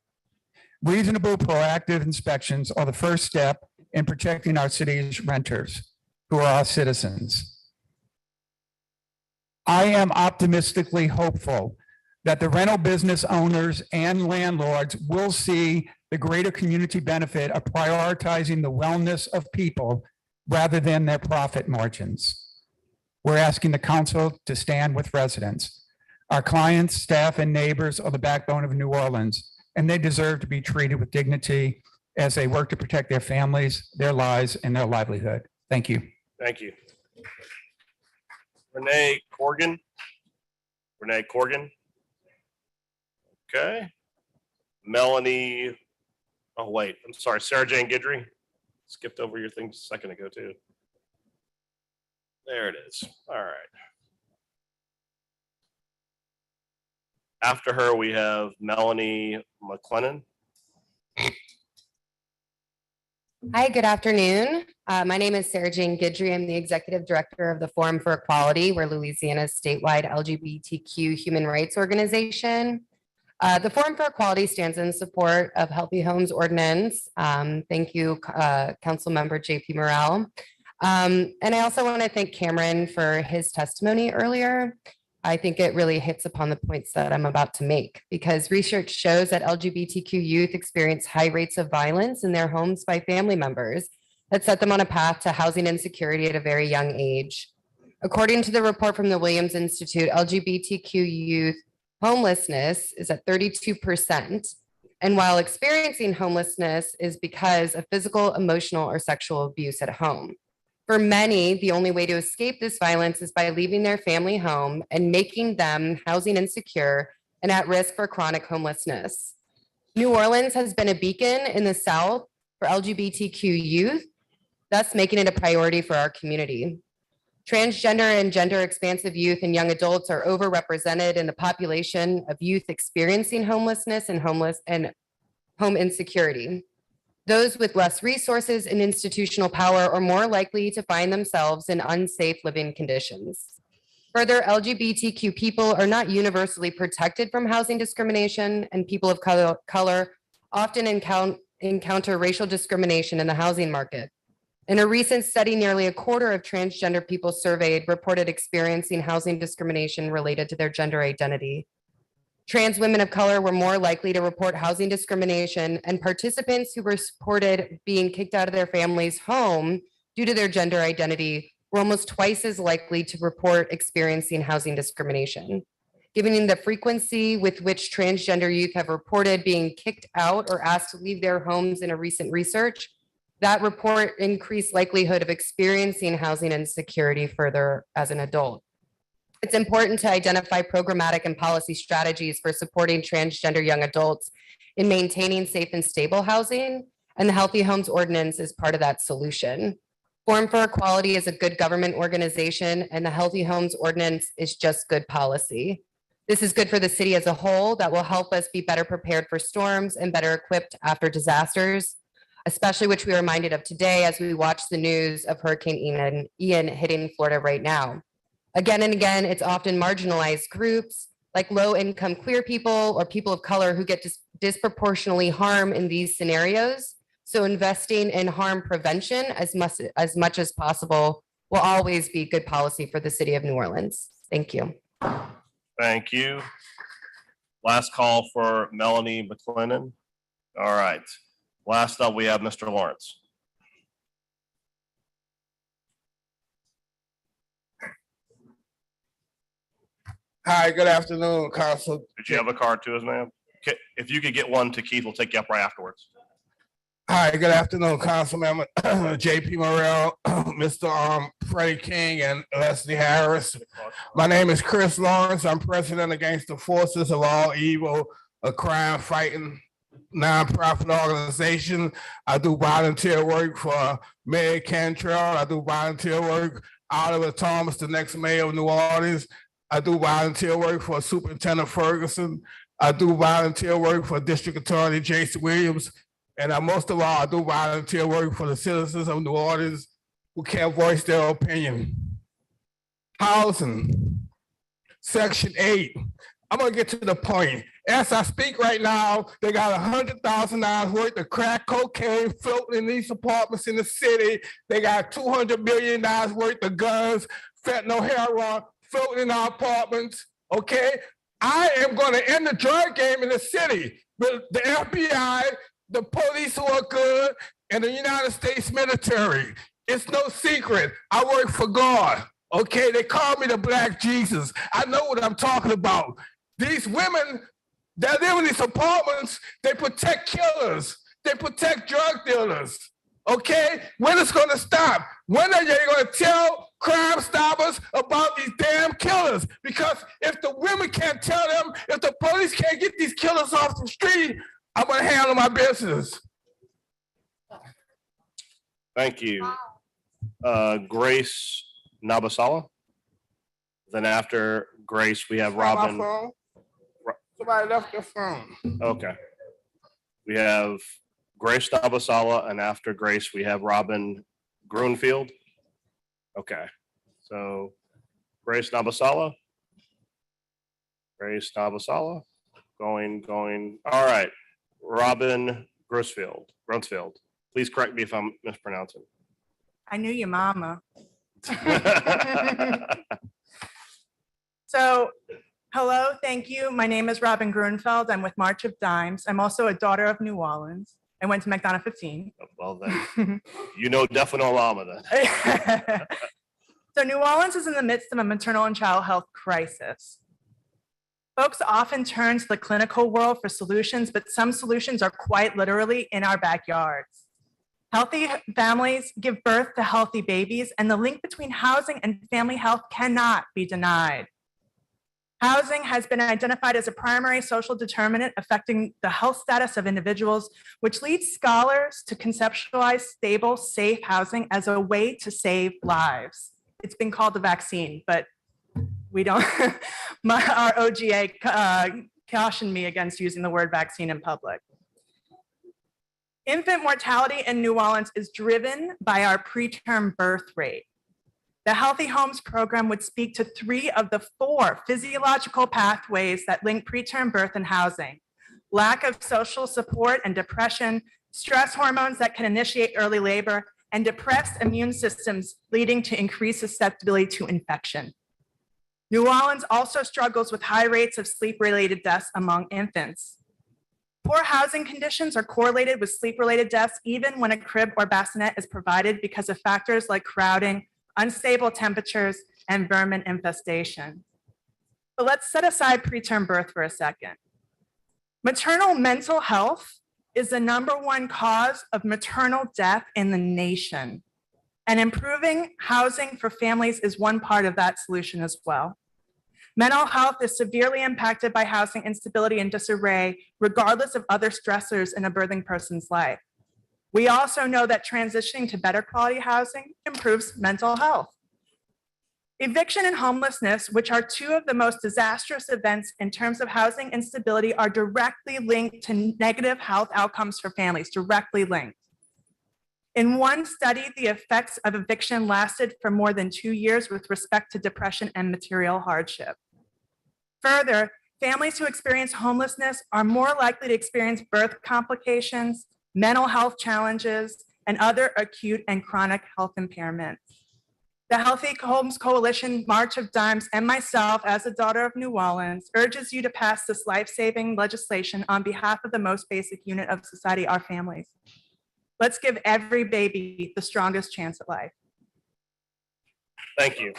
Reasonable, proactive inspections are the first step in protecting our city's renters, who are our citizens. I am optimistically hopeful that the rental business owners and landlords will see the greater community benefit of prioritizing the wellness of people rather than their profit margins. We're asking the council to stand with residents. Our clients, staff, and neighbors are the backbone of New Orleans, and they deserve to be treated with dignity as they work to protect their families, their lives, and their livelihood. Thank you. Thank you. Renee Corrigan. Renee Corrigan. Okay. Melanie. Oh, wait. I'm sorry. Sarah Jane Guidry. Skipped over your thing a second ago, too. There it is. All right. After her, we have Melanie Mclean. Hi, good afternoon. My name is Sarah Jane Guidry. I'm the Executive Director of the Forum for Equality. We're Louisiana's statewide LGBTQ human rights organization. The Forum for Equality stands in support of Healthy Homes Ordinance. Thank you, Council Member JP Morrell. And I also want to thank Cameron for his testimony earlier. I think it really hits upon the points that I'm about to make, because research shows that LGBTQ youth experience high rates of violence in their homes by family members that set them on a path to housing insecurity at a very young age. According to the report from the Williams Institute, LGBTQ youth homelessness is at 32%. And while experiencing homelessness is because of physical, emotional, or sexual abuse at home. For many, the only way to escape this violence is by leaving their family home and making them housing insecure and at risk for chronic homelessness. New Orleans has been a beacon in the South for LGBTQ youth, thus making it a priority for our community. Transgender and gender expansive youth and young adults are overrepresented in the population of youth experiencing homelessness and home insecurity. Those with less resources and institutional power are more likely to find themselves in unsafe living conditions. Further, LGBTQ people are not universally protected from housing discrimination, and people of color often encounter racial discrimination in the housing market. In a recent study, nearly a quarter of transgender people surveyed reported experiencing housing discrimination related to their gender identity. Trans women of color were more likely to report housing discrimination, and participants who reported being kicked out of their family's home due to their gender identity were almost twice as likely to report experiencing housing discrimination. Given the frequency with which transgender youth have reported being kicked out or asked to leave their homes in a recent research, that report increased likelihood of experiencing housing insecurity further as an adult. It's important to identify programmatic and policy strategies for supporting transgender young adults in maintaining safe and stable housing, and the Healthy Homes Ordinance is part of that solution. Forum for Equality is a good government organization, and the Healthy Homes Ordinance is just good policy. This is good for the city as a whole that will help us be better prepared for storms and better equipped after disasters, especially which we are reminded of today as we watch the news of Hurricane Ian hitting Florida right now. Again and again, it's often marginalized groups like low-income queer people or people of color who get disproportionately harmed in these scenarios. So investing in harm prevention as much as possible will always be good policy for the city of New Orleans. Thank you. Thank you. Last call for Melanie McLennan. All right. Last up, we have Mr. Lawrence. Hi, good afternoon, Council. Did you have a card to us, ma'am? Okay, if you could get one to Keith, we'll take you up right afterwards. Hi, good afternoon, Councilmember JP Morrell, Mr. Freddie King, and Leslie Harris. My name is Chris Lawrence. I'm president against the Forces of All Evil, a crime fighting nonprofit organization. I do volunteer work for Mayor Cantrell. I do volunteer work. Oliver Thomas, the next mayor of New Orleans. I do volunteer work for Superintendent Ferguson. I do volunteer work for District Attorney Jason Williams. And most of all, I do volunteer work for the citizens of New Orleans who can't voice their opinion. Housing, Section 8. I'm gonna get to the point. As I speak right now, they got $100,000 worth of crack cocaine floating in these apartments in the city. They got $200 million worth of guns, fentanyl, heroin floating in our apartments, okay? I am gonna end the drug game in the city with the FBI, the police who are good, and the United States military. It's no secret, I work for God, okay? They call me the Black Jesus. I know what I'm talking about. These women that live in these apartments, they protect killers. They protect drug dealers, okay? When it's gonna stop? When are you gonna tell Crime Stoppers about these damn killers? Because if the women can't tell them, if the police can't get these killers off the street, I'm gonna handle my business. Thank you. Grace Nabasala. Then after Grace, we have Robin. Somebody left their phone. Okay. We have Grace Nabasala, and after Grace, we have Robin Grunfield. Okay. So Grace Nabasala. Grace Nabasala. Going. All right. Robin Grunsfield. Please correct me if I'm mispronouncing. I knew your mama. So, hello, thank you. My name is Robin Grunfeld. I'm with March of Dimes. I'm also a daughter of New Orleans. I went to McDonough 15. Well, then, you know definitely no mama then. So New Orleans is in the midst of a maternal and child health crisis. Folks often turn to the clinical world for solutions, but some solutions are quite literally in our backyards. Healthy families give birth to healthy babies, and the link between housing and family health cannot be denied. Housing has been identified as a primary social determinant affecting the health status of individuals, which leads scholars to conceptualize stable, safe housing as a way to save lives. It's been called the vaccine, but we don't, our OGA cautioned me against using the word vaccine in public. Infant mortality in New Orleans is driven by our preterm birth rate. The Healthy Homes program would speak to 3 of the 4 physiological pathways that link preterm birth and housing: lack of social support and depression, stress hormones that can initiate early labor, and depressed immune systems leading to increased susceptibility to infection. New Orleans also struggles with high rates of sleep-related deaths among infants. Poor housing conditions are correlated with sleep-related deaths even when a crib or bassinet is provided because of factors like crowding, unstable temperatures, and vermin infestation. But let's set aside preterm birth for a second. Maternal mental health is the #1 cause of maternal death in the nation. And improving housing for families is one part of that solution as well. Mental health is severely impacted by housing instability and disarray, regardless of other stressors in a birthing person's life. We also know that transitioning to better quality housing improves mental health. Eviction and homelessness, which are two of the most disastrous events in terms of housing instability, are directly linked to negative health outcomes for families, directly linked. In one study, the effects of eviction lasted for more than 2 years with respect to depression and material hardship. Further, families who experience homelessness are more likely to experience birth complications, mental health challenges, and other acute and chronic health impairments. The Healthy Homes Coalition, March of Dimes, and myself, as a daughter of New Orleans, urges you to pass this life-saving legislation on behalf of the most basic unit of society, our families. Let's give every baby the strongest chance at life. Thank you.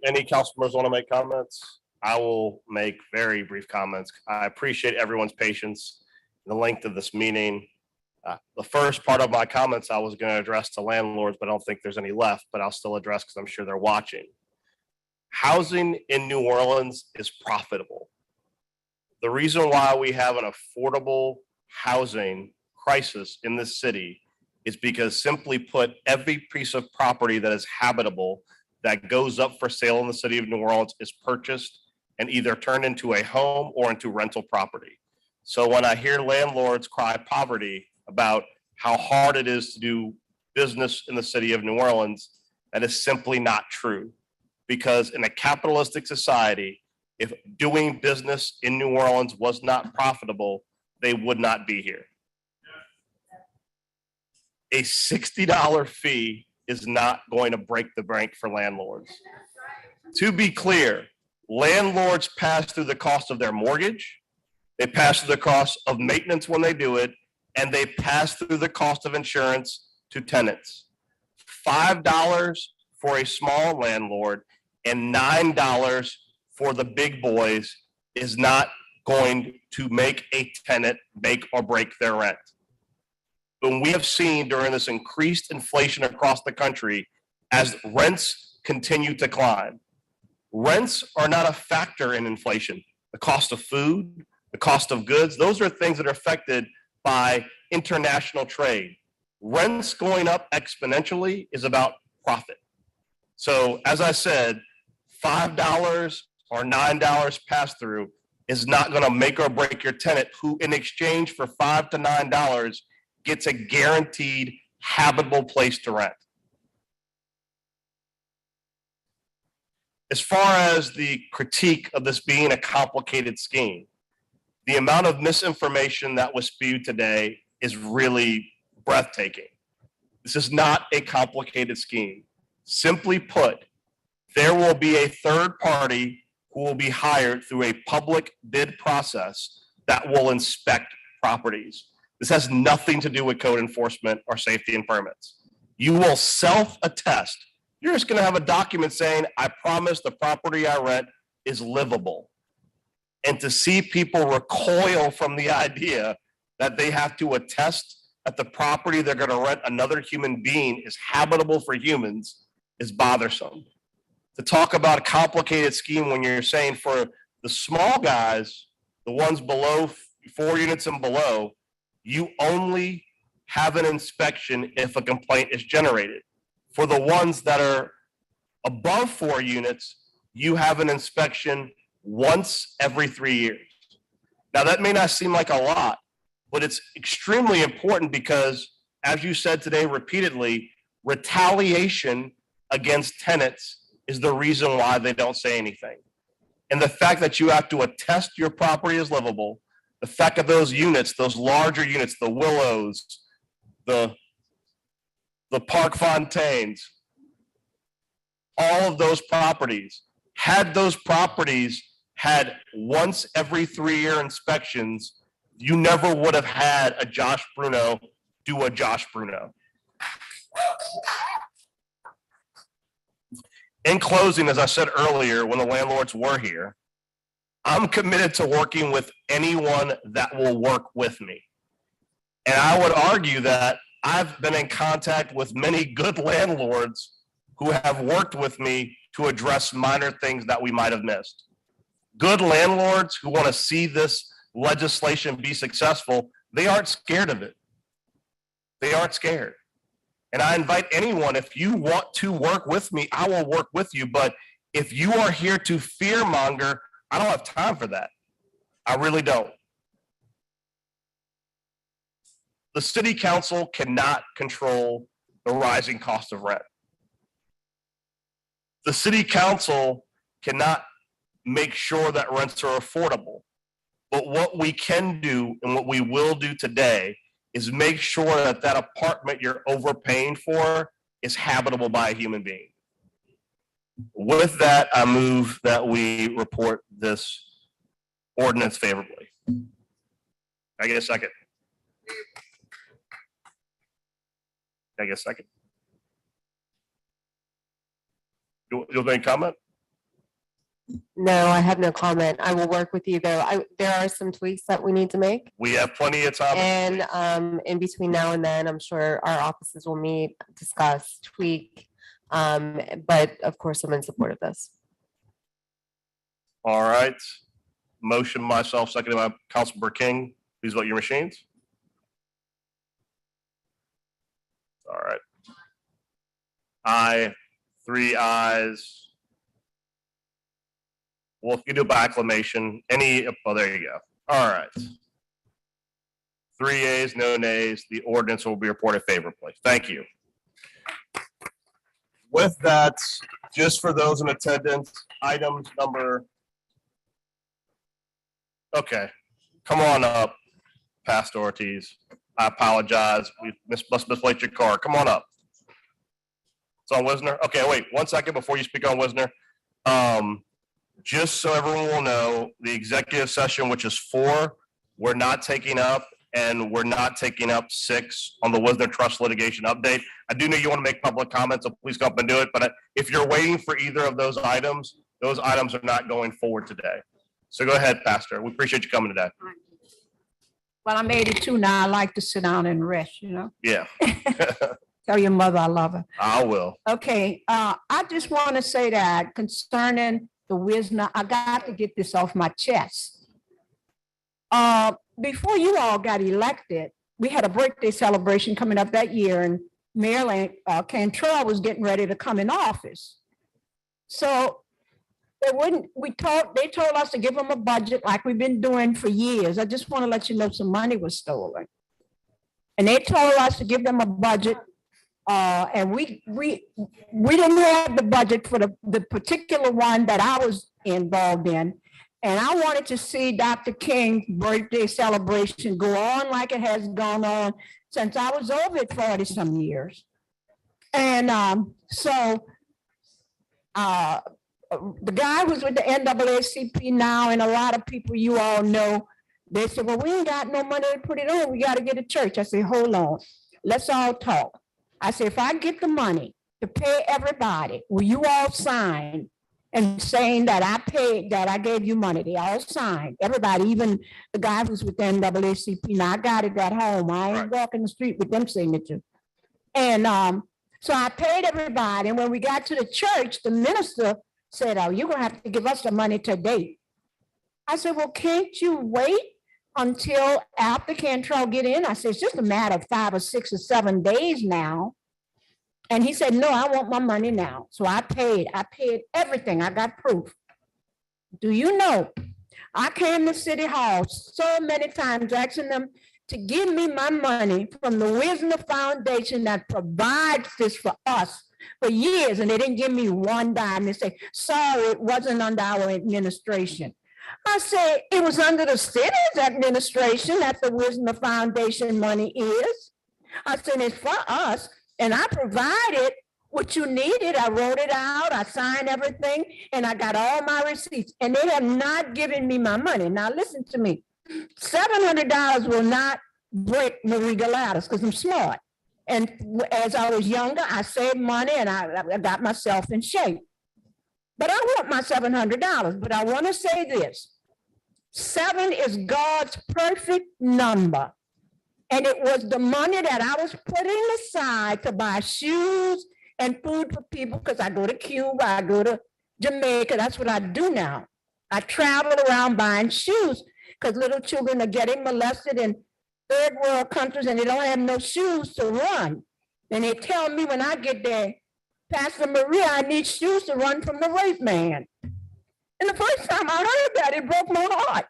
Any council members want to make comments? I will make very brief comments. I appreciate everyone's patience, the length of this meeting. The first part of my comments I was going to address to landlords, but I don't think there's any left, but I'll still address because I'm sure they're watching. Housing in New Orleans is profitable. The reason why we have an affordable housing crisis in this city is because, simply put, every piece of property that is habitable that goes up for sale in the city of New Orleans is purchased and either turned into a home or into rental property. So when I hear landlords cry poverty about how hard it is to do business in the city of New Orleans, that is simply not true. Because in a capitalistic society, if doing business in New Orleans was not profitable, they would not be here. A $60 fee is not going to break the bank for landlords. To be clear, landlords pass through the cost of their mortgage, they pass through the cost of maintenance when they do it, and they pass through the cost of insurance to tenants. $5 for a small landlord and $9 for the big boys is not going to make a tenant make or break their rent. But we have seen during this increased inflation across the country, as rents continue to climb, rents are not a factor in inflation. The cost of food, the cost of goods, those are things that are affected by international trade. Rents going up exponentially is about profit. So as I said, $5 or $9 pass through is not going to make or break your tenant, who in exchange for $5 to $9 gets a guaranteed habitable place to rent. As far as the critique of this being a complicated scheme, the amount of misinformation that was spewed today is really breathtaking. This is not a complicated scheme. Simply put, there will be a third party who will be hired through a public bid process that will inspect properties. This has nothing to do with code enforcement or safety and permits. You will self-attest. You're just going to have a document saying, I promise the property I rent is livable. And to see people recoil from the idea that they have to attest that the property they're going to rent another human being is habitable for humans is bothersome. To talk about a complicated scheme when you're saying for the small guys, the ones below 4 units and below, you only have an inspection if a complaint is generated. For the ones that are above 4 units, you have an inspection once every 3 years. Now that may not seem like a lot, but it's extremely important because, as you said today repeatedly, retaliation against tenants is the reason why they don't say anything. And the fact that you have to attest your property is livable, The fact of those units, those larger units, the Willows, the Park Fontaines, all of those properties, had those properties had once every 3-year inspections, you never would have had a Josh Bruno do a Josh Bruno. In closing, as I said earlier, when the landlords were here, I'm committed to working with anyone that will work with me. And I would argue that I've been in contact with many good landlords who have worked with me to address minor things that we might have missed. Good landlords who want to see this legislation be successful, they aren't scared of it. They aren't scared. And I invite anyone, if you want to work with me, I will work with you. But if you are here to fearmonger, I don't have time for that. I really don't. The city council cannot control the rising cost of rent. The city council cannot make sure that rents are affordable. But what we can do and what we will do today is make sure that that apartment you're overpaying for is habitable by a human being. With that, I move that we report this ordinance favorably. I get a second. I get a second. You'll make a comment? No, I have no comment. I will work with you though. There are some tweaks that we need to make. We have plenty of time. And in between now and then, I'm sure our offices will meet, discuss, tweak. But of course, I'm in support of this. All right. Motion myself, seconded by Councilmember King. Please vote your machines. All right. Aye. 3 ayes. Well, if you do by acclamation, oh, there you go. All right. 3 ayes, no nays. The ordinance will be reported favorably. Thank you. With that, just for those in attendance, items number. Okay, come on up, Pastor Ortiz. I apologize. We must misplaced your car. Come on up. It's on Wisner. Okay, wait 1 second before you speak on Wisner. Just so everyone will know, the executive session, which is 4, we're not taking up, and we're not taking up 6 on the Wisner Trust litigation update. I do know you want to make public comments, so please come up and do it. But if you're waiting for either of those items are not going forward today. So go ahead, Pastor. We appreciate you coming today. Well, I'm 82 now. I like to sit down and rest, you know. Yeah. Tell your mother I love her. I will. Okay. I just want to say that concerning the Wisner, I got to get this off my chest. Before you all got elected, we had a birthday celebration coming up that year, and Mayor Cantrell was getting ready to come in office. So they told us to give them a budget like we've been doing for years. I just want to let you know some money was stolen. And they told us to give them a budget, and we didn't have the budget for the particular one that I was involved in. And I wanted to see Dr. King's birthday celebration go on like it has gone on since I was over it 40-some years. And so the guy who's with the NAACP now, and a lot of people you all know, they said, well, we ain't got no money to put it on. We got to get a church. I said, hold on. Let's all talk. I said, if I get the money to pay everybody, will you all sign and saying that I paid, that I gave you money? They all signed. Everybody, even the guy who's with the NAACP. Now I got it at home. I ain't walking the street with them signatures. And so I paid everybody. And when we got to the church, the minister said, oh, you're going to have to give us the money today. I said, well, can't you wait until after Cantrell get in? I said, it's just a matter of 5 or 6 or 7 days now. And he said, no, I want my money now. So I paid everything. I got proof. Do you know, I came to City Hall so many times asking them to give me my money from the Wisner Foundation that provides this for us for years, and they didn't give me one dime. They say, sorry, it wasn't under our administration. I said, it was under the city's administration that the Wisdom Foundation money is. I said, it's for us, and I provided what you needed. I wrote it out, I signed everything, and I got all my receipts, and they have not given me my money. Now, listen to me. $700 will not break Marie Galatas because I'm smart. And as I was younger, I saved money and I got myself in shape. But I want my $700. But I want to say this. 7 is God's perfect number. And it was the money that I was putting aside to buy shoes and food for people, because I go to Cuba, I go to Jamaica. That's what I do now. I travel around buying shoes because little children are getting molested in third world countries and they don't have no shoes to run. And they tell me when I get there, Pastor Maria, I need shoes to run from the rape man. And the first time I heard that, it broke my heart.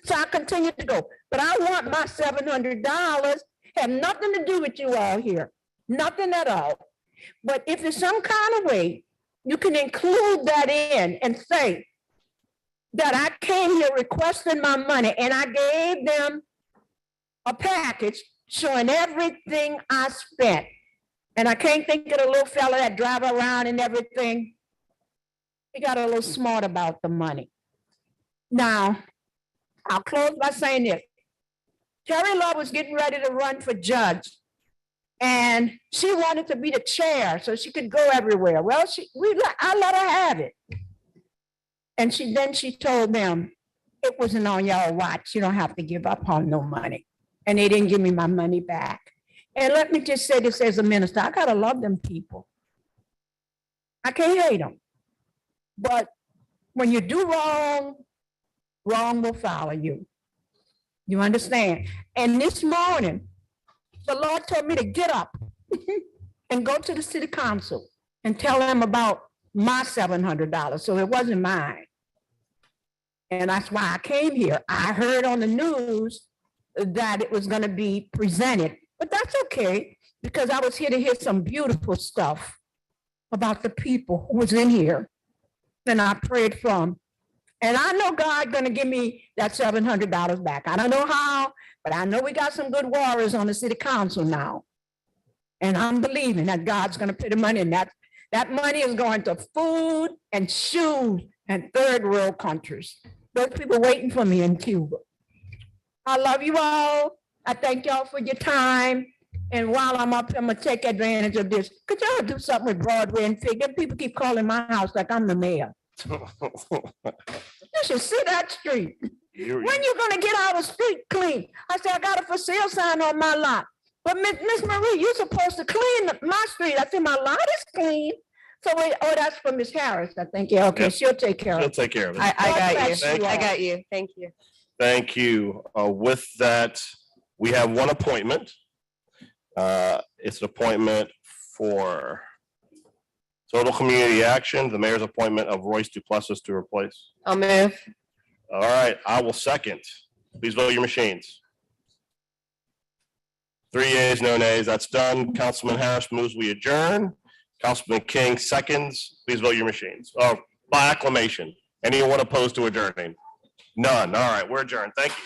So I continued to go. But I want my $700, have nothing to do with you all here. Nothing at all. But if there's some kind of way you can include that in and say that I came here requesting my money and I gave them a package showing everything I spent. And I can't think of the little fella that drive around and everything. He got a little smart about the money. Now, I'll close by saying this. Terry Love was getting ready to run for judge. And she wanted to be the chair so she could go everywhere. Well, I let her have it. And then she told them, it wasn't on y'all watch. You don't have to give up on no money. And they didn't give me my money back. And let me just say this as a minister, I gotta love them people. I can't hate them. But when you do wrong, wrong will follow you. You understand? And this morning, the Lord told me to get up and go to the city council and tell them about my $700. So it wasn't mine. And that's why I came here. I heard on the news that it was going to be presented, but that's okay, because I was here to hear some beautiful stuff about the people who was in here and I prayed from. And I know God going to give me that $700 back. I don't know how, but I know we got some good warriors on the city council now. And I'm believing that God's going to put the money in that. That money is going to food and shoes and third world countries. Those people waiting for me in Cuba. I love you all. I thank y'all for your time. And while I'm up here, I'm going to take advantage of this. Could y'all do something with Broadway and Figure? People keep calling my house like I'm the mayor. You should see that street. When you gonna get our street clean? I said, I got a for sale sign on my lot. But Miss Marie, you're supposed to clean my street. I said, my lot is clean. So wait, oh, that's for Miss Harris, I think. Yeah, okay, she'll take care of it. She'll take care of it. I got you. Thank I got you. Thank you. Thank you. With that, we have one appointment. It's an appointment for Total Community Action, the mayor's appointment of Royce Duplessis to replace. I'll move. All right, I will second. Please vote your machines. 3 yeas, no nays. That's done. Councilman Harris moves we adjourn. Councilman King seconds. Please vote your machines. By acclamation. Anyone opposed to adjourning? None. All right, we're adjourned. Thank you.